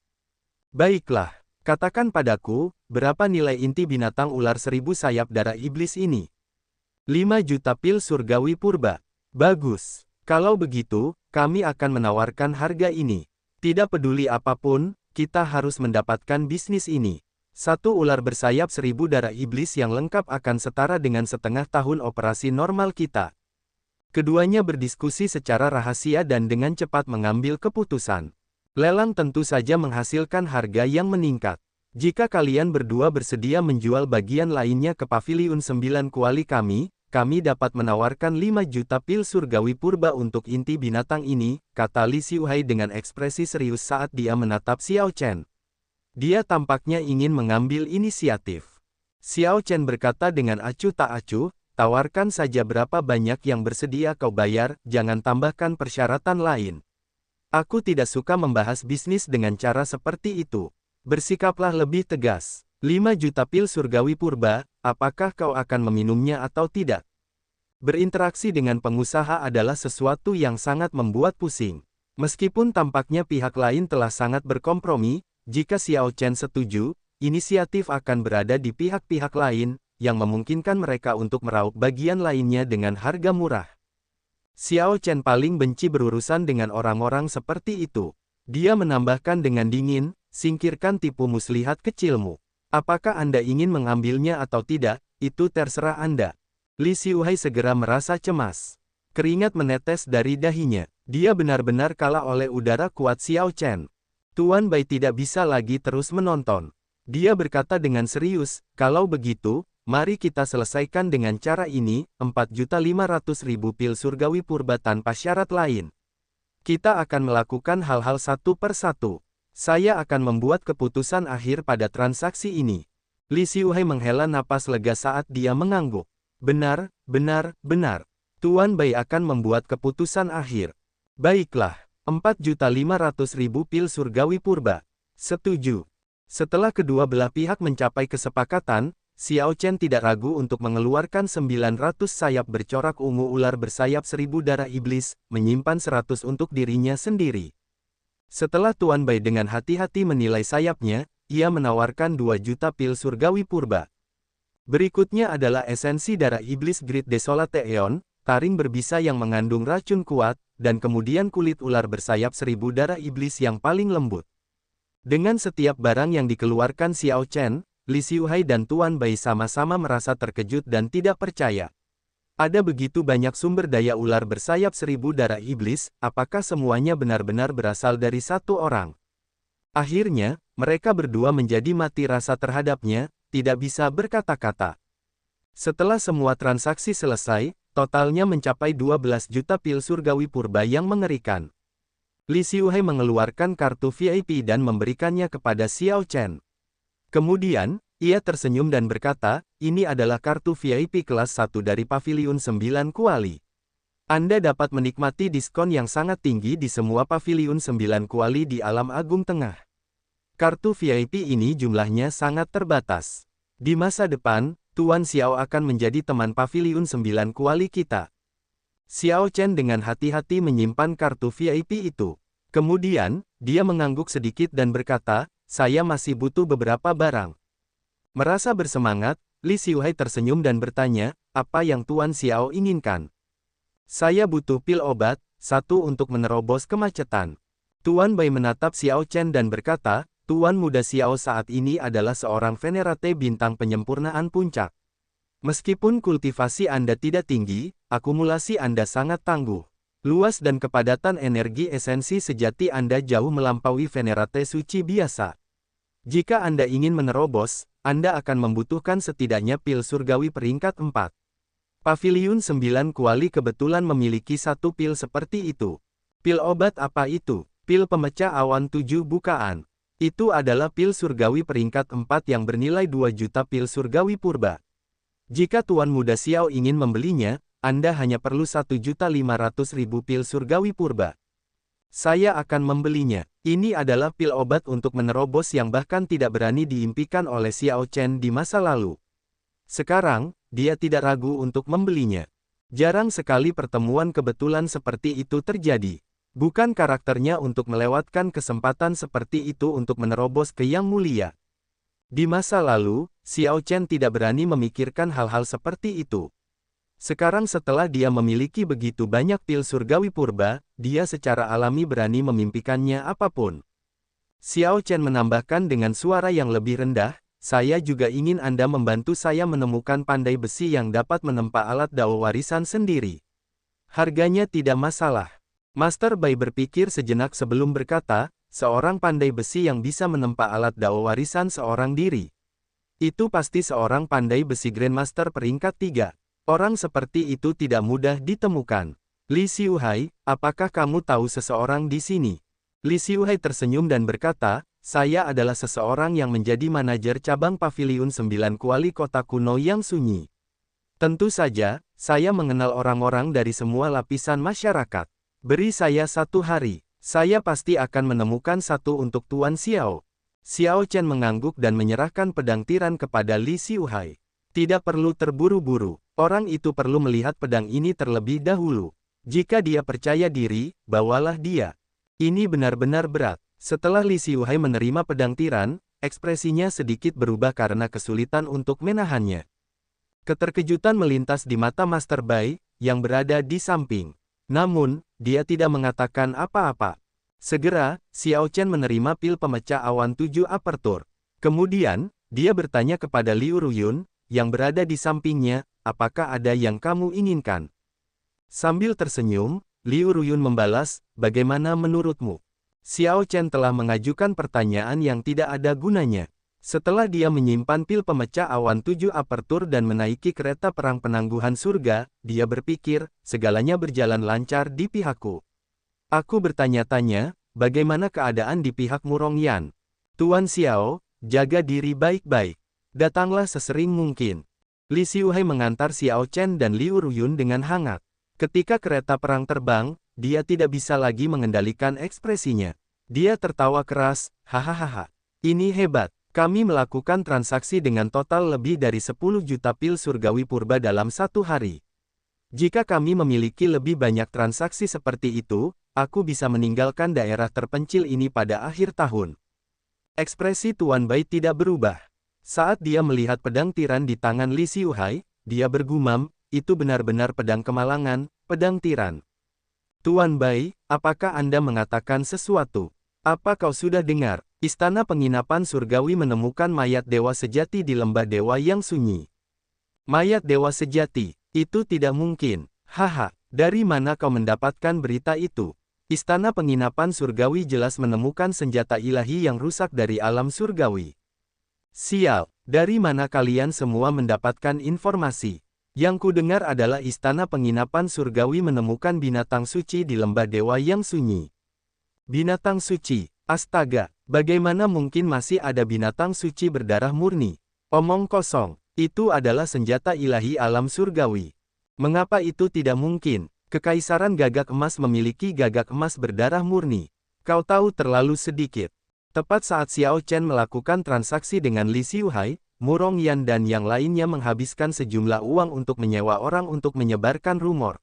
Baiklah, Katakan padaku, berapa nilai inti binatang ular 1000 sayap darah iblis ini? 5 juta pil surgawi purba. Bagus. Kalau begitu, kami akan menawarkan harga ini. Tidak peduli apapun, kita harus mendapatkan bisnis ini. Satu ular bersayap 1000 darah iblis yang lengkap akan setara dengan setengah tahun operasi normal kita. Keduanya berdiskusi secara rahasia dan dengan cepat mengambil keputusan. Lelang tentu saja menghasilkan harga yang meningkat. Jika kalian berdua bersedia menjual bagian lainnya ke Paviliun 9 Kuali kami dapat menawarkan 5 juta pil surgawi purba untuk inti binatang ini, kata Li Xiuhai dengan ekspresi serius saat dia menatap Xiao Chen. Dia tampaknya ingin mengambil inisiatif. Xiao Chen berkata dengan acuh tak acuh, tawarkan saja berapa banyak yang bersedia kau bayar, jangan tambahkan persyaratan lain. Aku tidak suka membahas bisnis dengan cara seperti itu. Bersikaplah lebih tegas. 5 juta pil surgawi purba, apakah kau akan meminumnya atau tidak? Berinteraksi dengan pengusaha adalah sesuatu yang sangat membuat pusing. Meskipun tampaknya pihak lain telah sangat berkompromi, jika Xiao Chen setuju, inisiatif akan berada di pihak-pihak lain, yang memungkinkan mereka untuk meraup bagian lainnya dengan harga murah. Xiao Chen paling benci berurusan dengan orang-orang seperti itu. Dia menambahkan dengan dingin, singkirkan tipu muslihat kecilmu. Apakah Anda ingin mengambilnya atau tidak, itu terserah Anda. Li Xiuhai segera merasa cemas. Keringat menetes dari dahinya. Dia benar-benar kalah oleh udara kuat Xiao Chen. Tuan Bai tidak bisa lagi terus menonton. Dia berkata dengan serius, kalau begitu, mari kita selesaikan dengan cara ini, 4.500.000 pil surgawi purba tanpa syarat lain. Kita akan melakukan hal-hal satu per satu. Saya akan membuat keputusan akhir pada transaksi ini. Li Xiuhai menghela napas lega saat dia mengangguk. Benar, benar, benar. Tuan Bai akan membuat keputusan akhir. Baiklah, 4.500.000 pil surgawi purba. Setuju. Setelah kedua belah pihak mencapai kesepakatan, Xiao Chen tidak ragu untuk mengeluarkan 900 sayap bercorak ungu ular bersayap 1000 darah iblis, menyimpan 100 untuk dirinya sendiri. Setelah Tuan Bai dengan hati-hati menilai sayapnya, ia menawarkan 2 juta pil surgawi purba. Berikutnya adalah esensi darah iblis Great Desolate Aeon, taring berbisa yang mengandung racun kuat, dan kemudian kulit ular bersayap 1000 darah iblis yang paling lembut. Dengan setiap barang yang dikeluarkan Xiao Chen, Li Xiuhai dan Tuan Bai sama-sama merasa terkejut dan tidak percaya. Ada begitu banyak sumber daya ular bersayap 1000 darah iblis, apakah semuanya benar-benar berasal dari satu orang? Akhirnya, mereka berdua menjadi mati rasa terhadapnya, tidak bisa berkata-kata. Setelah semua transaksi selesai, totalnya mencapai 12 juta pil surgawi purba yang mengerikan. Li Xiuhai mengeluarkan kartu VIP dan memberikannya kepada Xiao Chen. Kemudian, ia tersenyum dan berkata, ini adalah kartu VIP kelas 1 dari Paviliun 9 Kuali. Anda dapat menikmati diskon yang sangat tinggi di semua Paviliun 9 Kuali di Alam Agung Tengah. Kartu VIP ini jumlahnya sangat terbatas. Di masa depan, Tuan Xiao akan menjadi teman Paviliun 9 Kuali kita. Xiao Chen dengan hati-hati menyimpan kartu VIP itu. Kemudian, dia mengangguk sedikit dan berkata, saya masih butuh beberapa barang. Merasa bersemangat, Li Xiuhai tersenyum dan bertanya, apa yang Tuan Xiao inginkan? Saya butuh pil obat, satu untuk menerobos kemacetan. Tuan Bai menatap Xiao Chen dan berkata, Tuan muda Xiao saat ini adalah seorang venerate bintang penyempurnaan puncak. Meskipun kultivasi Anda tidak tinggi, akumulasi Anda sangat tangguh. Luas dan kepadatan energi esensi sejati Anda jauh melampaui venerate suci biasa. Jika Anda ingin menerobos, Anda akan membutuhkan setidaknya pil surgawi peringkat 4. Paviliun 9 Kuali kebetulan memiliki satu pil seperti itu. Pil obat apa itu? Pil pemecah awan 7 bukaan. Itu adalah pil surgawi peringkat 4 yang bernilai 2 juta pil surgawi purba. Jika Tuan Muda Xiao ingin membelinya, Anda hanya perlu 1.500.000 pil surgawi purba. Saya akan membelinya. Ini adalah pil obat untuk menerobos yang bahkan tidak berani diimpikan oleh Xiao Chen di masa lalu. Sekarang, dia tidak ragu untuk membelinya. Jarang sekali pertemuan kebetulan seperti itu terjadi. Bukan karakternya untuk melewatkan kesempatan seperti itu untuk menerobos ke Yang Mulia. Di masa lalu, Xiao Chen tidak berani memikirkan hal-hal seperti itu. Sekarang setelah dia memiliki begitu banyak pil surgawi purba, dia secara alami berani memimpikannya apapun. Xiao Chen menambahkan dengan suara yang lebih rendah, saya juga ingin Anda membantu saya menemukan pandai besi yang dapat menempa alat dao warisan sendiri. Harganya tidak masalah. Master Bai berpikir sejenak sebelum berkata, seorang pandai besi yang bisa menempa alat dao warisan seorang diri. Itu pasti seorang pandai besi Grandmaster peringkat 3. Orang seperti itu tidak mudah ditemukan. Li Xiuhai, apakah kamu tahu seseorang di sini? Li Xiuhai tersenyum dan berkata, saya adalah seseorang yang menjadi manajer cabang Paviliun 9 Kuali Kota Kuno yang sunyi. Tentu saja, saya mengenal orang-orang dari semua lapisan masyarakat. Beri saya 1 hari, saya pasti akan menemukan satu untuk Tuan Xiao. Xiao Chen mengangguk dan menyerahkan pedang tiran kepada Li Xiuhai. Tidak perlu terburu-buru, orang itu perlu melihat pedang ini terlebih dahulu. Jika dia percaya diri, bawalah dia. Ini benar-benar berat. Setelah Li Xiuhai menerima pedang tiran, ekspresinya sedikit berubah karena kesulitan untuk menahannya. Keterkejutan melintas di mata Master Bai, yang berada di samping. Namun, dia tidak mengatakan apa-apa. Segera, Xiao Chen menerima pil pemecah awan 7 apertur. Kemudian, dia bertanya kepada Liu Ruyun, yang berada di sampingnya, apakah ada yang kamu inginkan? Sambil tersenyum, Liu Ruyun membalas, bagaimana menurutmu? Xiao Chen telah mengajukan pertanyaan yang tidak ada gunanya. Setelah dia menyimpan pil pemecah awan 7 apertur dan menaiki kereta perang penangguhan surga, dia berpikir, segalanya berjalan lancar di pihakku. Aku bertanya-tanya, bagaimana keadaan di pihak Murong Yan? Tuan Xiao, jaga diri baik-baik. Datanglah sesering mungkin. Li Xiuhai mengantar Xiao Chen dan Liu Ruyun dengan hangat. Ketika kereta perang terbang, dia tidak bisa lagi mengendalikan ekspresinya. Dia tertawa keras, hahaha. Ini hebat. Kami melakukan transaksi dengan total lebih dari 10 juta pil surgawi purba dalam 1 hari. Jika kami memiliki lebih banyak transaksi seperti itu, aku bisa meninggalkan daerah terpencil ini pada akhir tahun. Ekspresi Tuan Bai tidak berubah. Saat dia melihat pedang tiran di tangan Li Xiuhai, dia bergumam, itu benar-benar pedang kemalangan, pedang tiran. Tuan Bai, apakah Anda mengatakan sesuatu? Apa kau sudah dengar? Istana penginapan surgawi menemukan mayat dewa sejati di lembah dewa yang sunyi. Mayat dewa sejati, itu tidak mungkin. Haha, dari mana kau mendapatkan berita itu? Istana penginapan surgawi jelas menemukan senjata ilahi yang rusak dari alam surgawi. Sial, dari mana kalian semua mendapatkan informasi? Yang kudengar adalah istana penginapan surgawi menemukan binatang suci di lembah dewa yang sunyi. Binatang suci, astaga, bagaimana mungkin masih ada binatang suci berdarah murni? Omong kosong, itu adalah senjata ilahi alam surgawi. Mengapa itu tidak mungkin? Kekaisaran Gagak Emas memiliki gagak emas berdarah murni. Kau tahu terlalu sedikit. Tepat saat Xiao Chen melakukan transaksi dengan Li Xiuhai, Murong Yan dan yang lainnya menghabiskan sejumlah uang untuk menyewa orang untuk menyebarkan rumor.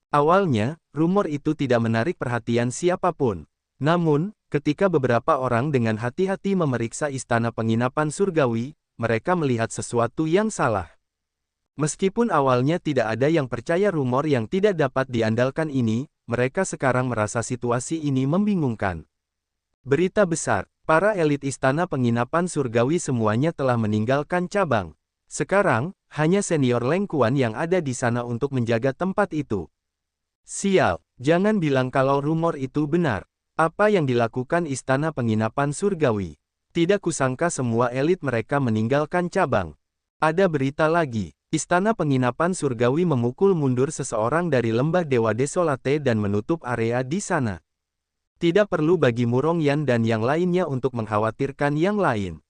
Awalnya, rumor itu tidak menarik perhatian siapapun. Namun, ketika beberapa orang dengan hati-hati memeriksa istana penginapan surgawi, mereka melihat sesuatu yang salah. Meskipun awalnya tidak ada yang percaya rumor yang tidak dapat diandalkan ini, mereka sekarang merasa situasi ini membingungkan. Berita besar, para elit istana penginapan surgawi semuanya telah meninggalkan cabang. Sekarang, hanya senior Leng Kuan yang ada di sana untuk menjaga tempat itu. Sial, jangan bilang kalau rumor itu benar. Apa yang dilakukan istana penginapan surgawi? Tidak kusangka semua elit mereka meninggalkan cabang. Ada berita lagi, istana penginapan surgawi memukul mundur seseorang dari lembah Dewa Desolate dan menutup area di sana. Tidak perlu bagi Murong Yan dan yang lainnya untuk mengkhawatirkan yang lain.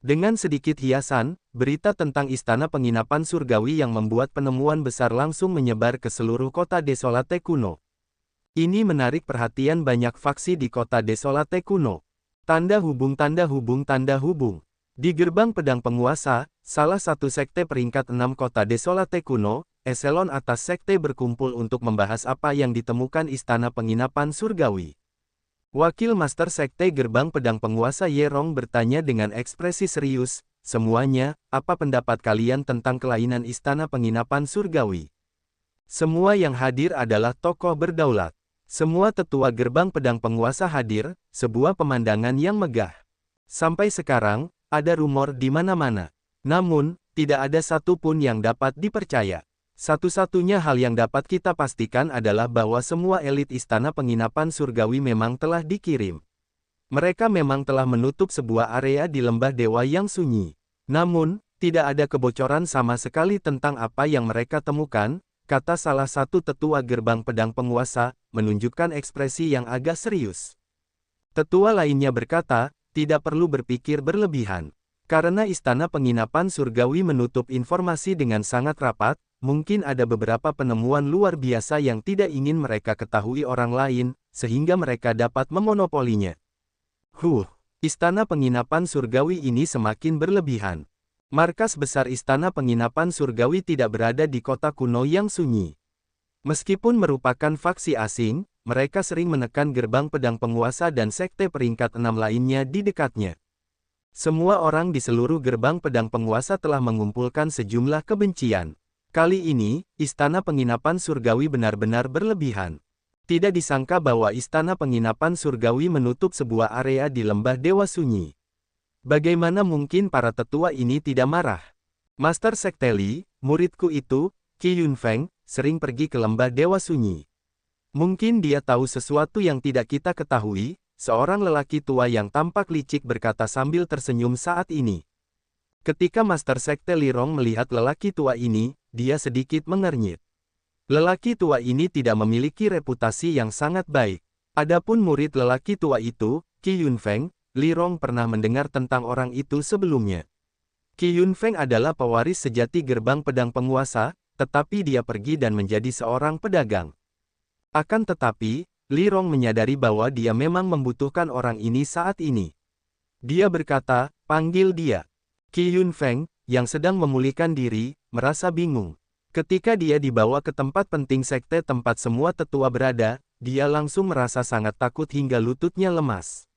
Dengan sedikit hiasan, berita tentang istana penginapan surgawi yang membuat penemuan besar langsung menyebar ke seluruh kota Desolate kuno. Ini menarik perhatian banyak faksi di kota Desolate kuno. Tanda hubung tanda hubung tanda hubung. Di gerbang pedang penguasa, salah satu sekte peringkat 6 kota Desolate kuno, eselon atas sekte berkumpul untuk membahas apa yang ditemukan istana penginapan surgawi. Wakil Master Sekte Gerbang Pedang Penguasa Yerong bertanya dengan ekspresi serius, "Semuanya, apa pendapat kalian tentang kelainan istana penginapan surgawi?" Semua yang hadir adalah tokoh berdaulat. Semua tetua Gerbang Pedang Penguasa hadir, sebuah pemandangan yang megah. Sampai sekarang, ada rumor di mana-mana. Namun, tidak ada satupun yang dapat dipercaya. Satu-satunya hal yang dapat kita pastikan adalah bahwa semua elit istana penginapan surgawi memang telah dikirim. Mereka memang telah menutup sebuah area di lembah dewa yang sunyi. Namun, tidak ada kebocoran sama sekali tentang apa yang mereka temukan, kata salah satu tetua Gerbang Pedang Penguasa, menunjukkan ekspresi yang agak serius. Tetua lainnya berkata, "Tidak perlu berpikir berlebihan. Karena istana penginapan surgawi menutup informasi dengan sangat rapat, mungkin ada beberapa penemuan luar biasa yang tidak ingin mereka ketahui orang lain, sehingga mereka dapat memonopolinya." Istana penginapan surgawi ini semakin berlebihan. Markas besar istana penginapan surgawi tidak berada di kota kuno yang sunyi. Meskipun merupakan faksi asing, mereka sering menekan Gerbang Pedang Penguasa dan sekte peringkat 6 lainnya di dekatnya. Semua orang di seluruh Gerbang Pedang Penguasa telah mengumpulkan sejumlah kebencian. Kali ini, istana penginapan surgawi benar-benar berlebihan. Tidak disangka bahwa istana penginapan surgawi menutup sebuah area di lembah dewa sunyi. Bagaimana mungkin para tetua ini tidak marah? Master Sekte Li, muridku itu, Qi Yunfeng, sering pergi ke lembah dewa sunyi. Mungkin dia tahu sesuatu yang tidak kita ketahui, seorang lelaki tua yang tampak licik berkata sambil tersenyum saat ini. Ketika Master Sekte Lirong melihat lelaki tua ini, dia sedikit mengernyit. Lelaki tua ini tidak memiliki reputasi yang sangat baik. Adapun murid lelaki tua itu, Qi Yunfeng, Lirong pernah mendengar tentang orang itu sebelumnya. Qi Yunfeng adalah pewaris sejati Gerbang Pedang Penguasa, tetapi dia pergi dan menjadi seorang pedagang. Akan tetapi, Lirong menyadari bahwa dia memang membutuhkan orang ini saat ini. Dia berkata, "Panggil dia." Qi Yunfeng, yang sedang memulihkan diri, merasa bingung. Ketika dia dibawa ke tempat penting sekte tempat semua tetua berada, dia langsung merasa sangat takut hingga lututnya lemas.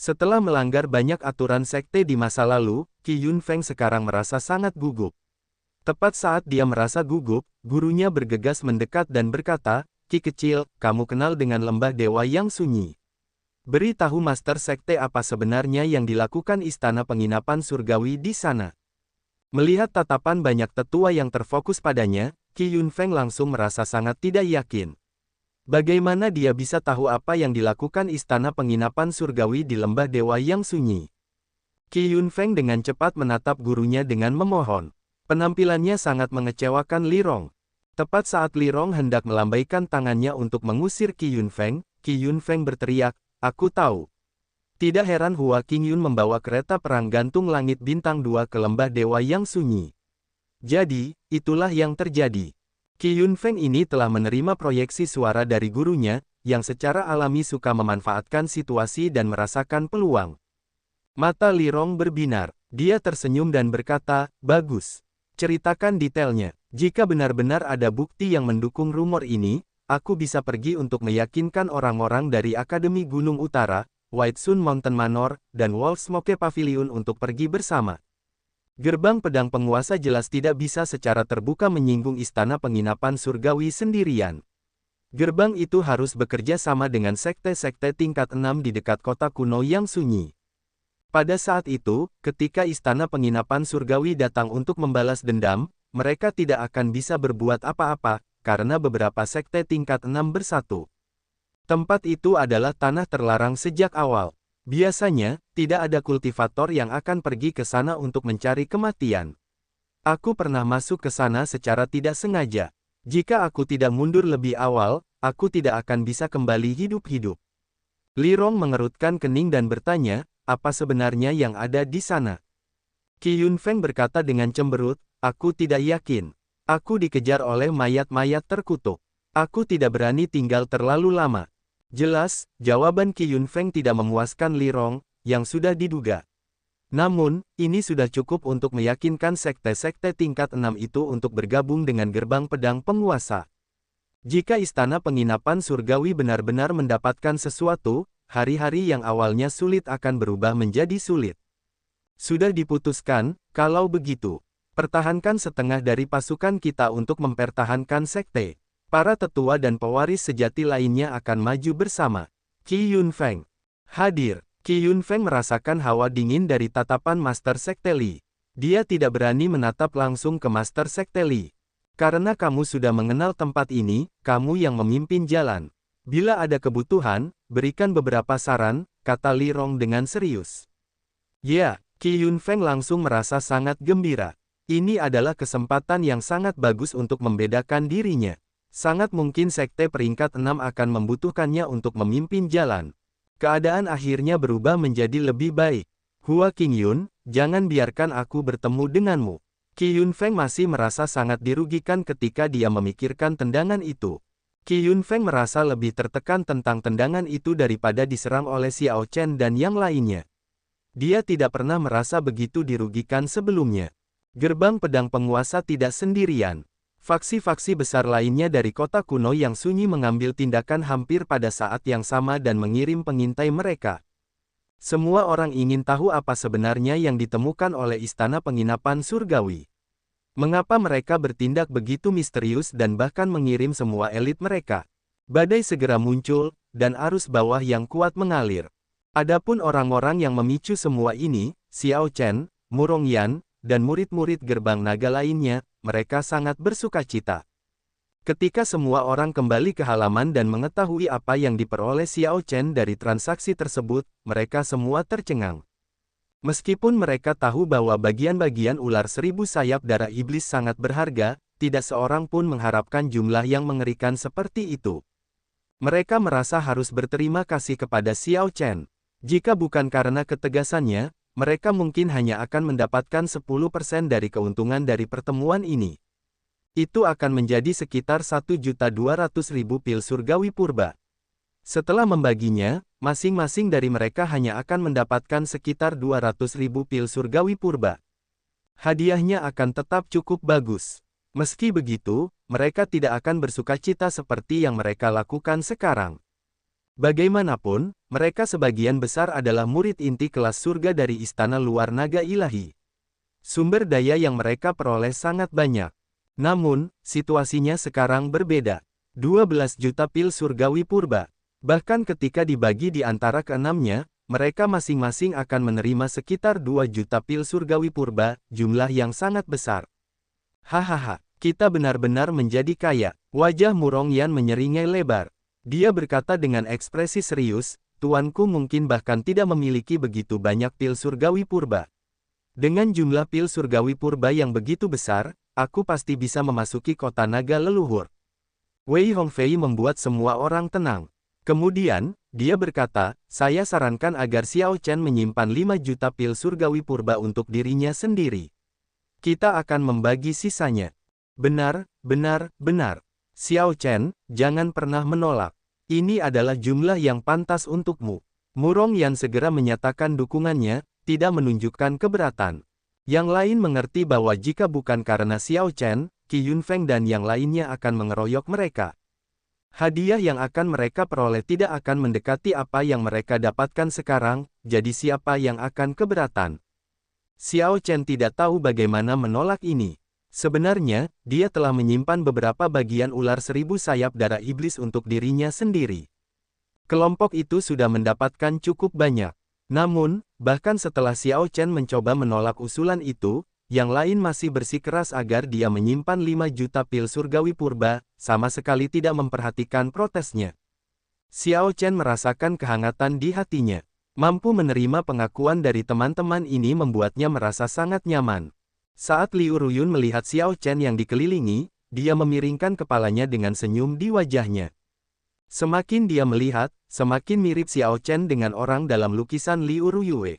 Setelah melanggar banyak aturan sekte di masa lalu, Qi Yunfeng sekarang merasa sangat gugup. Tepat saat dia merasa gugup, gurunya bergegas mendekat dan berkata, "Qi kecil, kamu kenal dengan lembah dewa yang sunyi. Beritahu Master Sekte apa sebenarnya yang dilakukan istana penginapan surgawi di sana." Melihat tatapan banyak tetua yang terfokus padanya, Qi Yunfeng langsung merasa sangat tidak yakin. Bagaimana dia bisa tahu apa yang dilakukan istana penginapan surgawi di lembah dewa yang sunyi? Qi Yunfeng dengan cepat menatap gurunya dengan memohon. Penampilannya sangat mengecewakan Lirong. Tepat saat Lirong hendak melambaikan tangannya untuk mengusir Qi Yunfeng berteriak, "Aku tahu." Tidak heran Hua Qingyun membawa kereta perang gantung langit bintang 2 ke lembah dewa yang sunyi. Jadi, itulah yang terjadi. Qi Yunfeng ini telah menerima proyeksi suara dari gurunya, yang secara alami suka memanfaatkan situasi dan merasakan peluang. Mata Lirong berbinar. Dia tersenyum dan berkata, "Bagus. Ceritakan detailnya. Jika benar-benar ada bukti yang mendukung rumor ini, aku bisa pergi untuk meyakinkan orang-orang dari Akademi Gunung Utara, White Sun Mountain Manor, dan Wolf Smoke Pavilion untuk pergi bersama." Gerbang Pedang Penguasa jelas tidak bisa secara terbuka menyinggung istana penginapan surgawi sendirian. Gerbang itu harus bekerja sama dengan sekte-sekte tingkat 6 di dekat kota kuno yang sunyi. Pada saat itu, ketika istana penginapan surgawi datang untuk membalas dendam, mereka tidak akan bisa berbuat apa-apa, karena beberapa sekte tingkat 6 bersatu. Tempat itu adalah tanah terlarang sejak awal. Biasanya, tidak ada kultivator yang akan pergi ke sana untuk mencari kematian. Aku pernah masuk ke sana secara tidak sengaja. Jika aku tidak mundur lebih awal, aku tidak akan bisa kembali hidup-hidup. Lirong mengerutkan kening dan bertanya, apa sebenarnya yang ada di sana? Qi Yunfeng berkata dengan cemberut, "Aku tidak yakin. Aku dikejar oleh mayat-mayat terkutuk. Aku tidak berani tinggal terlalu lama." Jelas, jawaban Qi Yunfeng tidak memuaskan Lirong, yang sudah diduga. Namun, ini sudah cukup untuk meyakinkan sekte-sekte tingkat 6 itu untuk bergabung dengan Gerbang Pedang Penguasa. Jika istana penginapan surgawi benar-benar mendapatkan sesuatu, hari-hari yang awalnya sulit akan berubah menjadi sulit. Sudah diputuskan, kalau begitu, pertahankan setengah dari pasukan kita untuk mempertahankan sekte. Para tetua dan pewaris sejati lainnya akan maju bersama. Qi Yunfeng hadir. Qi Yunfeng merasakan hawa dingin dari tatapan Master Sekte Li. Dia tidak berani menatap langsung ke Master Sekte Li. Karena kamu sudah mengenal tempat ini, kamu yang memimpin jalan. Bila ada kebutuhan, berikan beberapa saran, kata Li Rong dengan serius. Ya, Qi Yunfeng langsung merasa sangat gembira. Ini adalah kesempatan yang sangat bagus untuk membedakan dirinya. Sangat mungkin sekte peringkat 6 akan membutuhkannya untuk memimpin jalan. Keadaan akhirnya berubah menjadi lebih baik. Hua Qingyun, jangan biarkan aku bertemu denganmu. Qi Yunfeng masih merasa sangat dirugikan ketika dia memikirkan tendangan itu. Qi Yunfeng merasa lebih tertekan tentang tendangan itu daripada diserang oleh Xiao Chen dan yang lainnya. Dia tidak pernah merasa begitu dirugikan sebelumnya. Gerbang pedang penguasa tidak sendirian. Faksi-faksi besar lainnya dari kota kuno yang sunyi mengambil tindakan hampir pada saat yang sama dan mengirim pengintai mereka. Semua orang ingin tahu apa sebenarnya yang ditemukan oleh istana penginapan surgawi. Mengapa mereka bertindak begitu misterius dan bahkan mengirim semua elit mereka? Badai segera muncul, dan arus bawah yang kuat mengalir. Adapun orang-orang yang memicu semua ini, Xiao Chen, Murong Yan, dan murid-murid gerbang naga lainnya, mereka sangat bersukacita. Ketika semua orang kembali ke halaman dan mengetahui apa yang diperoleh Xiao Chen dari transaksi tersebut, mereka semua tercengang. Meskipun mereka tahu bahwa bagian-bagian ular 1000 sayap darah iblis sangat berharga, tidak seorang pun mengharapkan jumlah yang mengerikan seperti itu. Mereka merasa harus berterima kasih kepada Xiao Chen. Jika bukan karena ketegasannya, mereka mungkin hanya akan mendapatkan 10% dari keuntungan dari pertemuan ini. Itu akan menjadi sekitar 1.200.000 pil surgawi purba. Setelah membaginya, masing-masing dari mereka hanya akan mendapatkan sekitar 200.000 pil surgawi purba. Hadiahnya akan tetap cukup bagus. Meski begitu, mereka tidak akan bersukacita seperti yang mereka lakukan sekarang. Bagaimanapun, mereka sebagian besar adalah murid inti kelas surga dari Istana Luar Naga Ilahi. Sumber daya yang mereka peroleh sangat banyak. Namun, situasinya sekarang berbeda. 12 juta pil surgawi purba. Bahkan ketika dibagi di antara keenamnya, mereka masing-masing akan menerima sekitar 2 juta pil surgawi purba, jumlah yang sangat besar. Hahaha, kita benar-benar menjadi kaya. Wajah Murong Yan menyeringai lebar. Dia berkata dengan ekspresi serius, tuanku mungkin bahkan tidak memiliki begitu banyak pil surgawi purba. Dengan jumlah pil surgawi purba yang begitu besar, aku pasti bisa memasuki kota naga leluhur. Wei Hongfei membuat semua orang tenang. Kemudian, dia berkata, saya sarankan agar Xiao Chen menyimpan 5 juta pil surgawi purba untuk dirinya sendiri. Kita akan membagi sisanya. Benar, benar, benar. Xiao Chen, jangan pernah menolak. Ini adalah jumlah yang pantas untukmu. Murong Yan segera menyatakan dukungannya, tidak menunjukkan keberatan. Yang lain mengerti bahwa jika bukan karena Xiao Chen, Qi Yunfeng dan yang lainnya akan mengeroyok mereka. Hadiah yang akan mereka peroleh tidak akan mendekati apa yang mereka dapatkan sekarang, jadi siapa yang akan keberatan? Xiao Chen tidak tahu bagaimana menolak ini. Sebenarnya, dia telah menyimpan beberapa bagian ular 1000 sayap darah iblis untuk dirinya sendiri. Kelompok itu sudah mendapatkan cukup banyak. Namun, bahkan setelah Xiao Chen mencoba menolak usulan itu, yang lain masih bersikeras agar dia menyimpan 5 juta pil surgawi purba, sama sekali tidak memperhatikan protesnya. Xiao Chen merasakan kehangatan di hatinya. Mampu menerima pengakuan dari teman-teman ini membuatnya merasa sangat nyaman. Saat Liu Ruyun melihat Xiao Chen yang dikelilingi, dia memiringkan kepalanya dengan senyum di wajahnya. Semakin dia melihat, semakin mirip Xiao Chen dengan orang dalam lukisan Liu Ruyue.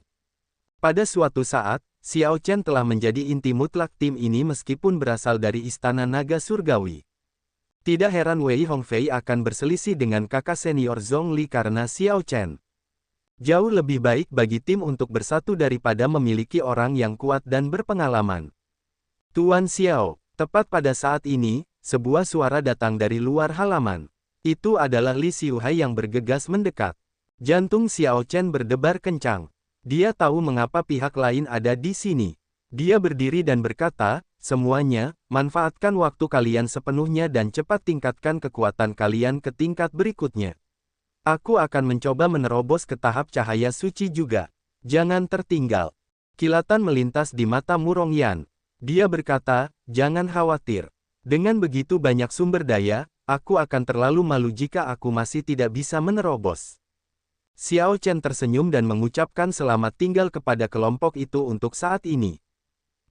Pada suatu saat, Xiao Chen telah menjadi inti mutlak tim ini meskipun berasal dari Istana Naga Surgawi. Tidak heran Wei Hongfei akan berselisih dengan kakak senior Zhong Li karena Xiao Chen. Jauh lebih baik bagi tim untuk bersatu daripada memiliki orang yang kuat dan berpengalaman. Tuan Xiao, tepat pada saat ini, sebuah suara datang dari luar halaman. Itu adalah Li Xiuhai yang bergegas mendekat. Jantung Xiao Chen berdebar kencang. Dia tahu mengapa pihak lain ada di sini. Dia berdiri dan berkata, semuanya, manfaatkan waktu kalian sepenuhnya dan cepat tingkatkan kekuatan kalian ke tingkat berikutnya. Aku akan mencoba menerobos ke tahap cahaya suci juga. Jangan tertinggal. Kilatan melintas di mata Murongyan. Dia berkata, jangan khawatir. Dengan begitu banyak sumber daya, aku akan terlalu malu jika aku masih tidak bisa menerobos. Xiao Chen tersenyum dan mengucapkan selamat tinggal kepada kelompok itu untuk saat ini.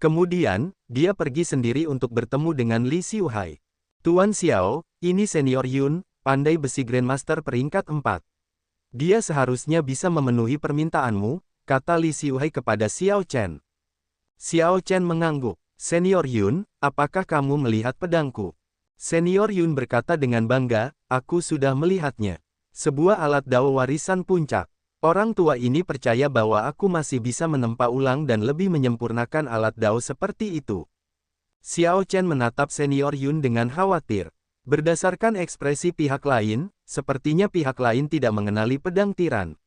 Kemudian, dia pergi sendiri untuk bertemu dengan Li Xiuhai. Tuan Xiao, ini Senior Yun, pandai besi Grandmaster peringkat 4. Dia seharusnya bisa memenuhi permintaanmu, kata Li Xiuhai kepada Xiao Chen. Xiao Chen mengangguk. Senior Yun, apakah kamu melihat pedangku? Senior Yun berkata dengan bangga, aku sudah melihatnya. Sebuah alat dao warisan puncak. Orang tua ini percaya bahwa aku masih bisa menempa ulang dan lebih menyempurnakan alat dao seperti itu. Xiao Chen menatap Senior Yun dengan khawatir. Berdasarkan ekspresi pihak lain, sepertinya pihak lain tidak mengenali pedang tiran.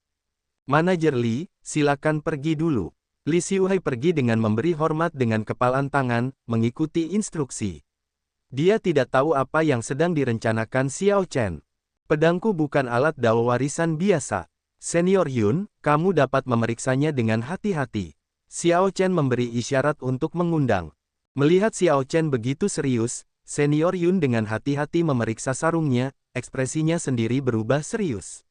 Manajer Li, silakan pergi dulu. Li Xiuhai pergi dengan memberi hormat dengan kepalan tangan, mengikuti instruksi. Dia tidak tahu apa yang sedang direncanakan Xiao Chen. Pedangku bukan alat dao warisan biasa. Senior Yun, kamu dapat memeriksanya dengan hati-hati. Xiao Chen memberi isyarat untuk mengundang. Melihat Xiao Chen begitu serius, Senior Yun dengan hati-hati memeriksa sarungnya, ekspresinya sendiri berubah serius.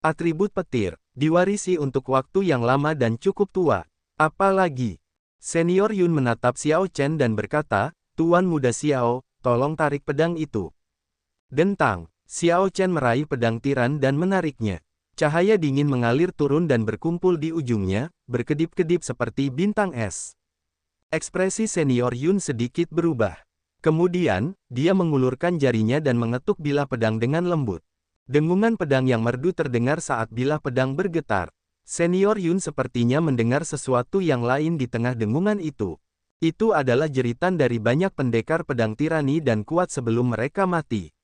Atribut petir, diwarisi untuk waktu yang lama dan cukup tua. Apalagi, Senior Yun menatap Xiao Chen dan berkata, Tuan Muda Xiao, tolong tarik pedang itu. Dentang. Xiao Chen meraih pedang tiran dan menariknya. Cahaya dingin mengalir turun dan berkumpul di ujungnya, berkedip-kedip seperti bintang es. Ekspresi Senior Yun sedikit berubah. Kemudian, dia mengulurkan jarinya dan mengetuk bilah pedang dengan lembut. Dengungan pedang yang merdu terdengar saat bilah pedang bergetar. Senior Yun sepertinya mendengar sesuatu yang lain di tengah dengungan itu. Itu adalah jeritan dari banyak pendekar pedang tirani dan kuat sebelum mereka mati.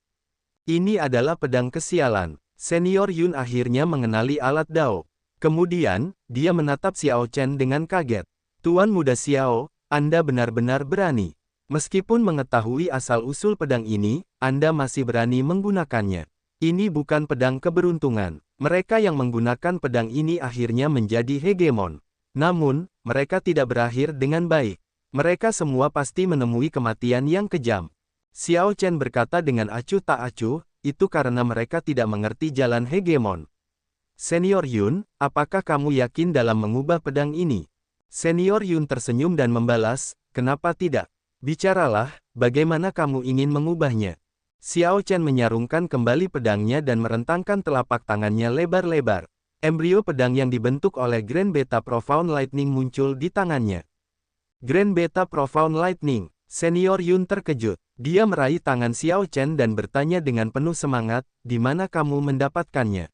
Ini adalah pedang kesialan. Senior Yun akhirnya mengenali alat dao. Kemudian, dia menatap Xiao Chen dengan kaget. Tuan Muda Xiao, Anda benar-benar berani. Meskipun mengetahui asal-usul pedang ini, Anda masih berani menggunakannya. Ini bukan pedang keberuntungan. Mereka yang menggunakan pedang ini akhirnya menjadi hegemon. Namun, mereka tidak berakhir dengan baik. Mereka semua pasti menemui kematian yang kejam. Xiao Chen berkata dengan acuh tak acuh, itu karena mereka tidak mengerti jalan hegemon. Senior Yun, apakah kamu yakin dalam mengubah pedang ini? Senior Yun tersenyum dan membalas, kenapa tidak? Bicaralah, bagaimana kamu ingin mengubahnya? Xiao Chen menyarungkan kembali pedangnya dan merentangkan telapak tangannya lebar-lebar. Embrio pedang yang dibentuk oleh Grand Beta Profound Lightning muncul di tangannya. Grand Beta Profound Lightning. Senior Yun terkejut. Dia meraih tangan Xiao Chen dan bertanya dengan penuh semangat, di mana kamu mendapatkannya?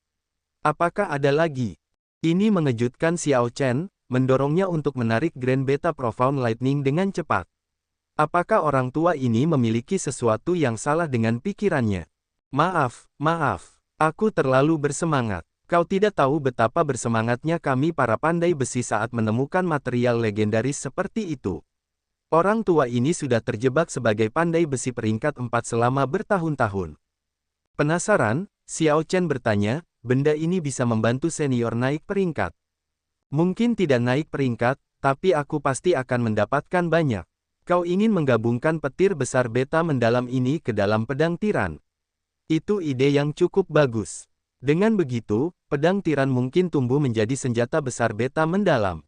Apakah ada lagi? Ini mengejutkan Xiao Chen, mendorongnya untuk menarik Grand Beta Profound Lightning dengan cepat. Apakah orang tua ini memiliki sesuatu yang salah dengan pikirannya? Maaf, aku terlalu bersemangat. Kau tidak tahu betapa bersemangatnya kami para pandai besi saat menemukan material legendaris seperti itu. Orang tua ini sudah terjebak sebagai pandai besi peringkat 4 selama bertahun-tahun. Penasaran, Xiao Chen bertanya, benda ini bisa membantu senior naik peringkat. Mungkin tidak naik peringkat, tapi aku pasti akan mendapatkan banyak. Kau ingin menggabungkan petir besar beta mendalam ini ke dalam pedang tiran. Itu ide yang cukup bagus. Dengan begitu, pedang tiran mungkin tumbuh menjadi senjata besar beta mendalam.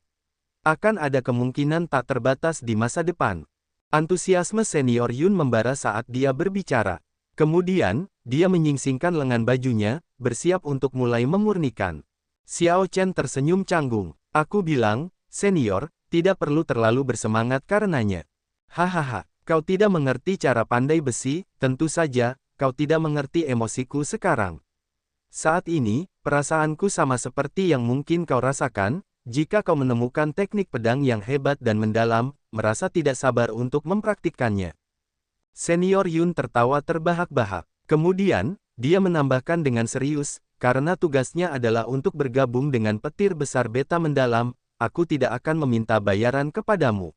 Akan ada kemungkinan tak terbatas di masa depan. Antusiasme Senior Yun membara saat dia berbicara. Kemudian, dia menyingsingkan lengan bajunya, bersiap untuk mulai memurnikan. Xiao Chen tersenyum canggung. Aku bilang, Senior, tidak perlu terlalu bersemangat karenanya. Hahaha, kau tidak mengerti cara pandai besi, tentu saja, kau tidak mengerti emosiku sekarang. Saat ini, perasaanku sama seperti yang mungkin kau rasakan, jika kau menemukan teknik pedang yang hebat dan mendalam, merasa tidak sabar untuk mempraktikkannya. Senior Yun tertawa terbahak-bahak. Kemudian, dia menambahkan dengan serius, karena tugasnya adalah untuk bergabung dengan petir besar beta mendalam, aku tidak akan meminta bayaran kepadamu.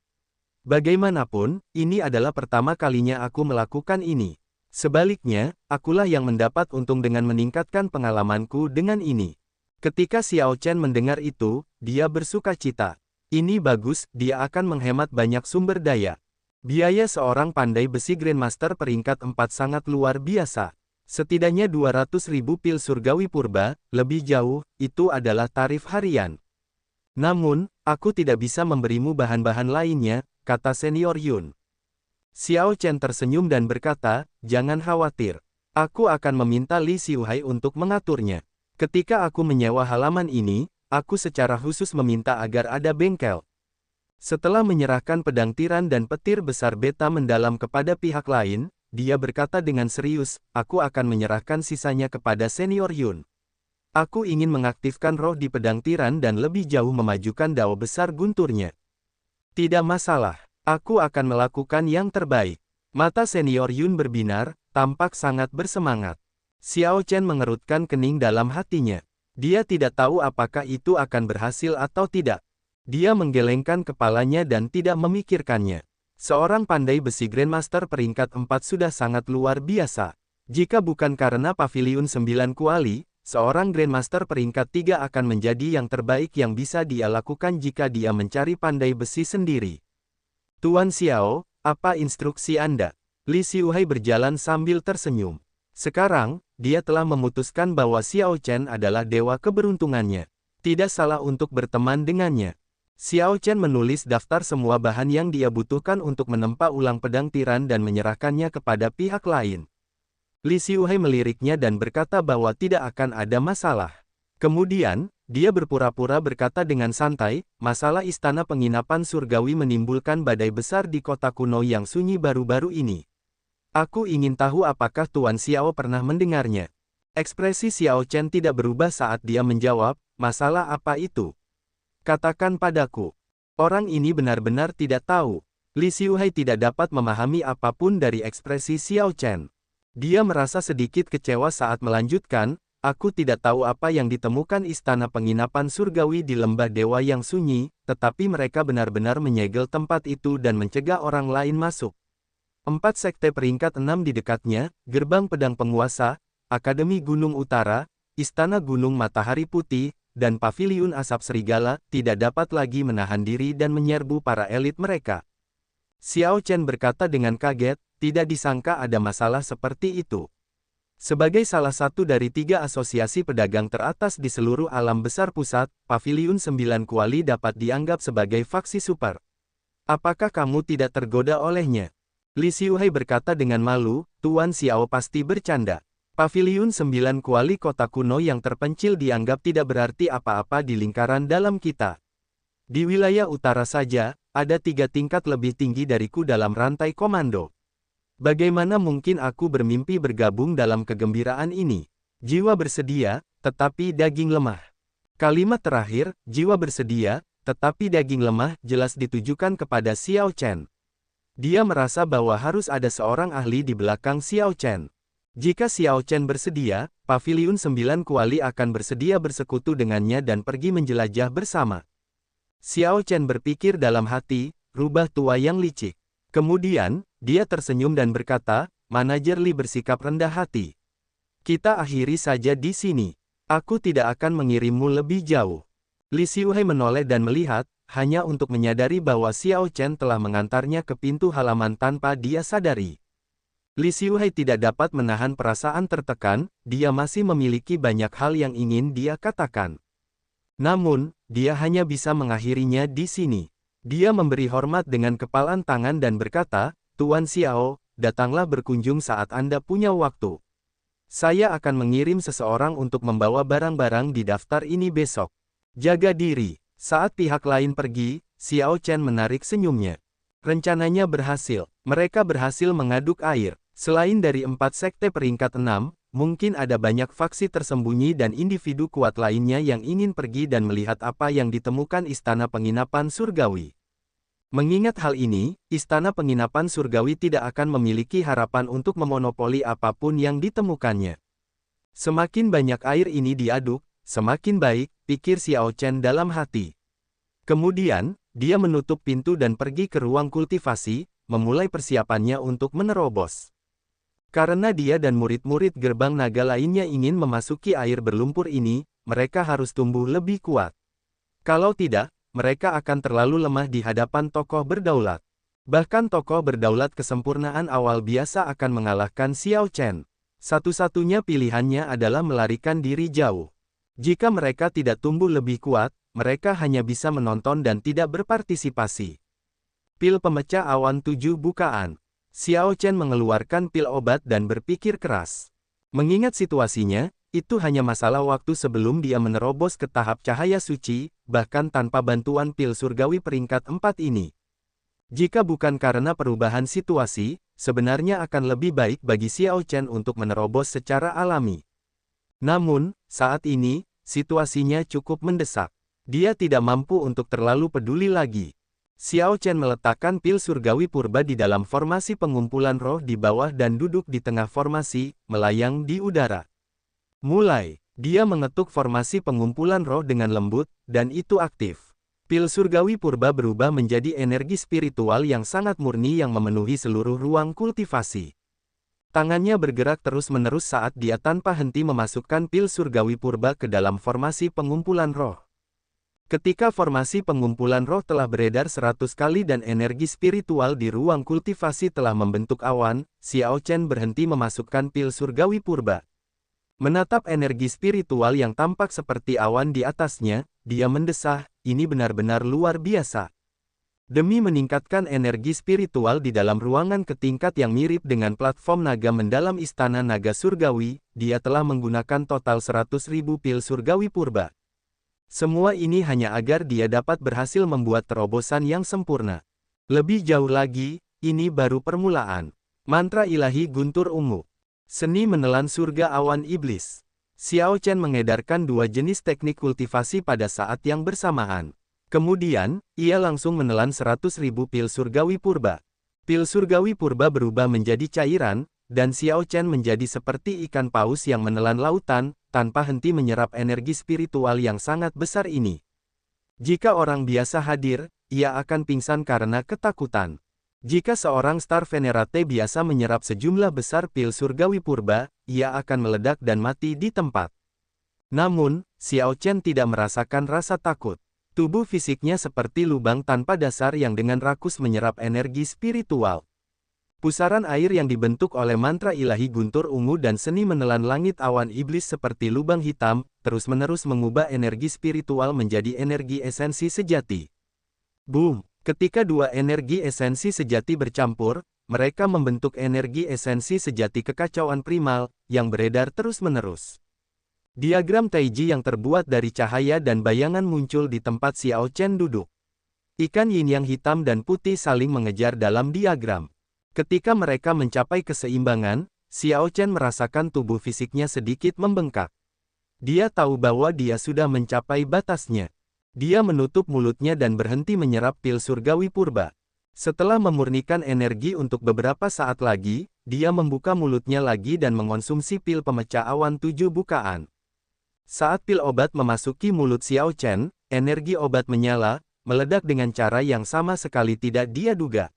Bagaimanapun, ini adalah pertama kalinya aku melakukan ini. Sebaliknya, akulah yang mendapat untung dengan meningkatkan pengalamanku dengan ini. Ketika Xiao Chen mendengar itu, dia bersuka cita. Ini bagus, dia akan menghemat banyak sumber daya. Biaya seorang pandai besi Grandmaster peringkat 4 sangat luar biasa. Setidaknya 200.000 pil surgawi purba, lebih jauh, itu adalah tarif harian. Namun, aku tidak bisa memberimu bahan-bahan lainnya, kata Senior Yun. Xiao Chen tersenyum dan berkata, jangan khawatir. Aku akan meminta Li Xiuhai untuk mengaturnya. Ketika aku menyewa halaman ini, aku secara khusus meminta agar ada bengkel. Setelah menyerahkan pedang tiran dan petir besar beta mendalam kepada pihak lain, dia berkata dengan serius, aku akan menyerahkan sisanya kepada Senior Yun. Aku ingin mengaktifkan roh di pedang tiran dan lebih jauh memajukan dao besar gunturnya. Tidak masalah, aku akan melakukan yang terbaik. Mata Senior Yun berbinar, tampak sangat bersemangat. Xiao Chen mengerutkan kening dalam hatinya. Dia tidak tahu apakah itu akan berhasil atau tidak. Dia menggelengkan kepalanya dan tidak memikirkannya. Seorang pandai besi Grandmaster peringkat 4 sudah sangat luar biasa. Jika bukan karena Paviliun 9 Kuali, seorang Grandmaster peringkat 3 akan menjadi yang terbaik yang bisa dia lakukan jika dia mencari pandai besi sendiri. Tuan Xiao, apa instruksi Anda? Li Xiuhai berjalan sambil tersenyum. Sekarang, dia telah memutuskan bahwa Xiao Chen adalah dewa keberuntungannya. Tidak salah untuk berteman dengannya. Xiao Chen menulis daftar semua bahan yang dia butuhkan untuk menempa ulang pedang tiran dan menyerahkannya kepada pihak lain. Li Xiuhai meliriknya dan berkata bahwa tidak akan ada masalah. Kemudian, dia berpura-pura berkata dengan santai, masalah istana penginapan surgawi menimbulkan badai besar di kota kuno yang sunyi baru-baru ini. Aku ingin tahu apakah Tuan Xiao pernah mendengarnya. Ekspresi Xiao Chen tidak berubah saat dia menjawab, masalah apa itu? Katakan padaku. Orang ini benar-benar tidak tahu. Li Xiuhai tidak dapat memahami apapun dari ekspresi Xiao Chen. Dia merasa sedikit kecewa saat melanjutkan, aku tidak tahu apa yang ditemukan istana penginapan surgawi di lembah dewa yang sunyi, tetapi mereka benar-benar menyegel tempat itu dan mencegah orang lain masuk. 4 sekte peringkat 6 di dekatnya, gerbang pedang penguasa, Akademi Gunung Utara, Istana Gunung Matahari Putih, dan Paviliun Asap Serigala, tidak dapat lagi menahan diri dan menyerbu para elit mereka. Xiao Chen berkata dengan kaget, tidak disangka ada masalah seperti itu. Sebagai salah satu dari 3 asosiasi pedagang teratas di seluruh alam besar pusat, Paviliun 9 Kuali dapat dianggap sebagai faksi super. Apakah kamu tidak tergoda olehnya? Li Xiuhai berkata dengan malu, Tuan Xiao pasti bercanda. Paviliun 9 Kuali kota kuno yang terpencil dianggap tidak berarti apa-apa di lingkaran dalam kita. Di wilayah utara saja, ada 3 tingkat lebih tinggi dariku dalam rantai komando. Bagaimana mungkin aku bermimpi bergabung dalam kegembiraan ini? Jiwa bersedia, tetapi daging lemah. Kalimat terakhir, jiwa bersedia, tetapi daging lemah, jelas ditujukan kepada Xiao Chen. Dia merasa bahwa harus ada seorang ahli di belakang Xiao Chen. Jika Xiao Chen bersedia, Paviliun 9 Kuali akan bersedia bersekutu dengannya dan pergi menjelajah bersama. Xiao Chen berpikir dalam hati, rubah tua yang licik. Kemudian, dia tersenyum dan berkata, manajer Li bersikap rendah hati. Kita akhiri saja di sini. Aku tidak akan mengirimmu lebih jauh. Li Xiuhai menoleh dan melihat, hanya untuk menyadari bahwa Xiao Chen telah mengantarnya ke pintu halaman tanpa dia sadari. Li Xiuhai tidak dapat menahan perasaan tertekan, dia masih memiliki banyak hal yang ingin dia katakan. Namun, dia hanya bisa mengakhirinya di sini. Dia memberi hormat dengan kepalan tangan dan berkata, Tuan Xiao, datanglah berkunjung saat Anda punya waktu. Saya akan mengirim seseorang untuk membawa barang-barang di daftar ini besok. Jaga diri. Saat pihak lain pergi, Xiao Chen menarik senyumnya. Rencananya berhasil. Mereka berhasil mengaduk air. Selain dari 4 sekte peringkat 6, mungkin ada banyak faksi tersembunyi dan individu kuat lainnya yang ingin pergi dan melihat apa yang ditemukan Istana Penginapan Surgawi. Mengingat hal ini, Istana Penginapan Surgawi tidak akan memiliki harapan untuk memonopoli apapun yang ditemukannya. Semakin banyak air ini diaduk, semakin baik, pikir Xiao Chen dalam hati. Kemudian, dia menutup pintu dan pergi ke ruang kultivasi, memulai persiapannya untuk menerobos. Karena dia dan murid-murid gerbang naga lainnya ingin memasuki air berlumpur ini, mereka harus tumbuh lebih kuat. Kalau tidak, mereka akan terlalu lemah di hadapan tokoh berdaulat. Bahkan tokoh berdaulat kesempurnaan awal biasa akan mengalahkan Xiao Chen. Satu-satunya pilihannya adalah melarikan diri jauh. Jika mereka tidak tumbuh lebih kuat, mereka hanya bisa menonton dan tidak berpartisipasi. Pil pemecah awan 7 bukaan. Xiao Chen mengeluarkan pil obat dan berpikir keras. Mengingat situasinya, itu hanya masalah waktu sebelum dia menerobos ke tahap cahaya suci, bahkan tanpa bantuan pil surgawi peringkat 4 ini. Jika bukan karena perubahan situasi, sebenarnya akan lebih baik bagi Xiao Chen untuk menerobos secara alami. Namun, saat ini, situasinya cukup mendesak. Dia tidak mampu untuk terlalu peduli lagi. Xiao Chen meletakkan pil surgawi purba di dalam formasi pengumpulan roh di bawah dan duduk di tengah formasi, melayang di udara. Mulai, dia mengetuk formasi pengumpulan roh dengan lembut, dan itu aktif. Pil surgawi purba berubah menjadi energi spiritual yang sangat murni yang memenuhi seluruh ruang kultivasi. Tangannya bergerak terus-menerus saat dia tanpa henti memasukkan pil surgawi purba ke dalam formasi pengumpulan roh. Ketika formasi pengumpulan roh telah beredar 100 kali dan energi spiritual di ruang kultivasi telah membentuk awan, Xiao Chen berhenti memasukkan pil surgawi purba. Menatap energi spiritual yang tampak seperti awan di atasnya, dia mendesah, ini benar-benar luar biasa. Demi meningkatkan energi spiritual di dalam ruangan ke tingkat yang mirip dengan platform naga mendalam istana naga surgawi, dia telah menggunakan total 100.000 pil surgawi purba. Semua ini hanya agar dia dapat berhasil membuat terobosan yang sempurna. Lebih jauh lagi, ini baru permulaan. Mantra ilahi guntur ungu. Seni menelan surga awan iblis. Xiao Chen mengedarkan dua jenis teknik kultivasi pada saat yang bersamaan. Kemudian, ia langsung menelan 100.000 pil surgawi purba. Pil surgawi purba berubah menjadi cairan, dan Xiao Chen menjadi seperti ikan paus yang menelan lautan, tanpa henti menyerap energi spiritual yang sangat besar ini. Jika orang biasa hadir, ia akan pingsan karena ketakutan. Jika seorang Star Venerate biasa menyerap sejumlah besar pil surgawi purba, ia akan meledak dan mati di tempat. Namun, Xiao Chen tidak merasakan rasa takut. Tubuh fisiknya seperti lubang tanpa dasar yang dengan rakus menyerap energi spiritual. Pusaran air yang dibentuk oleh mantra ilahi guntur ungu dan seni menelan langit awan iblis seperti lubang hitam, terus-menerus mengubah energi spiritual menjadi energi esensi sejati. Boom! Ketika dua energi esensi sejati bercampur, mereka membentuk energi esensi sejati kekacauan primal, yang beredar terus-menerus. Diagram Taiji yang terbuat dari cahaya dan bayangan muncul di tempat Xiao Chen duduk. Ikan yin yang hitam dan putih saling mengejar dalam diagram. Ketika mereka mencapai keseimbangan, Xiao Chen merasakan tubuh fisiknya sedikit membengkak. Dia tahu bahwa dia sudah mencapai batasnya. Dia menutup mulutnya dan berhenti menyerap pil surgawi purba. Setelah memurnikan energi untuk beberapa saat lagi, dia membuka mulutnya lagi dan mengonsumsi pil pemecah awan 7 bukaan. Saat pil obat memasuki mulut Xiao Chen, energi obat menyala, meledak dengan cara yang sama sekali tidak dia duga.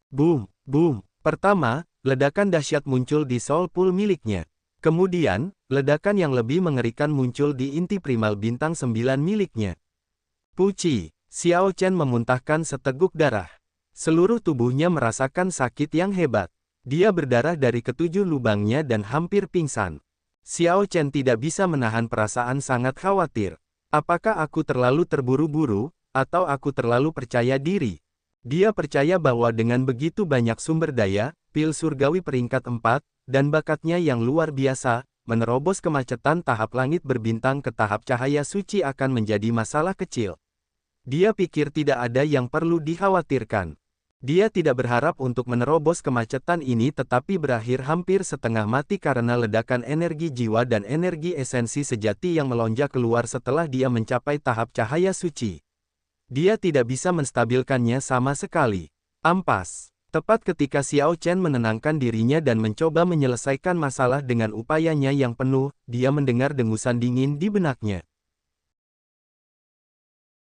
Boom! Boom! Pertama, ledakan dahsyat muncul di soul pool miliknya. Kemudian, ledakan yang lebih mengerikan muncul di inti primal bintang 9 miliknya. Puci! Xiao Chen memuntahkan seteguk darah. Seluruh tubuhnya merasakan sakit yang hebat. Dia berdarah dari ketujuh lubangnya dan hampir pingsan. Xiao Chen tidak bisa menahan perasaan sangat khawatir. Apakah aku terlalu terburu-buru, atau aku terlalu percaya diri? Dia percaya bahwa dengan begitu banyak sumber daya, pil surgawi peringkat 4, dan bakatnya yang luar biasa, menerobos kemacetan tahap langit berbintang ke tahap cahaya suci akan menjadi masalah kecil. Dia pikir tidak ada yang perlu dikhawatirkan. Dia tidak berharap untuk menerobos kemacetan ini tetapi berakhir hampir setengah mati karena ledakan energi jiwa dan energi esensi sejati yang melonjak keluar setelah dia mencapai tahap cahaya suci. Dia tidak bisa menstabilkannya sama sekali. Ampas. Tepat ketika Xiao Chen menenangkan dirinya dan mencoba menyelesaikan masalah dengan upayanya yang penuh, dia mendengar dengusan dingin di benaknya.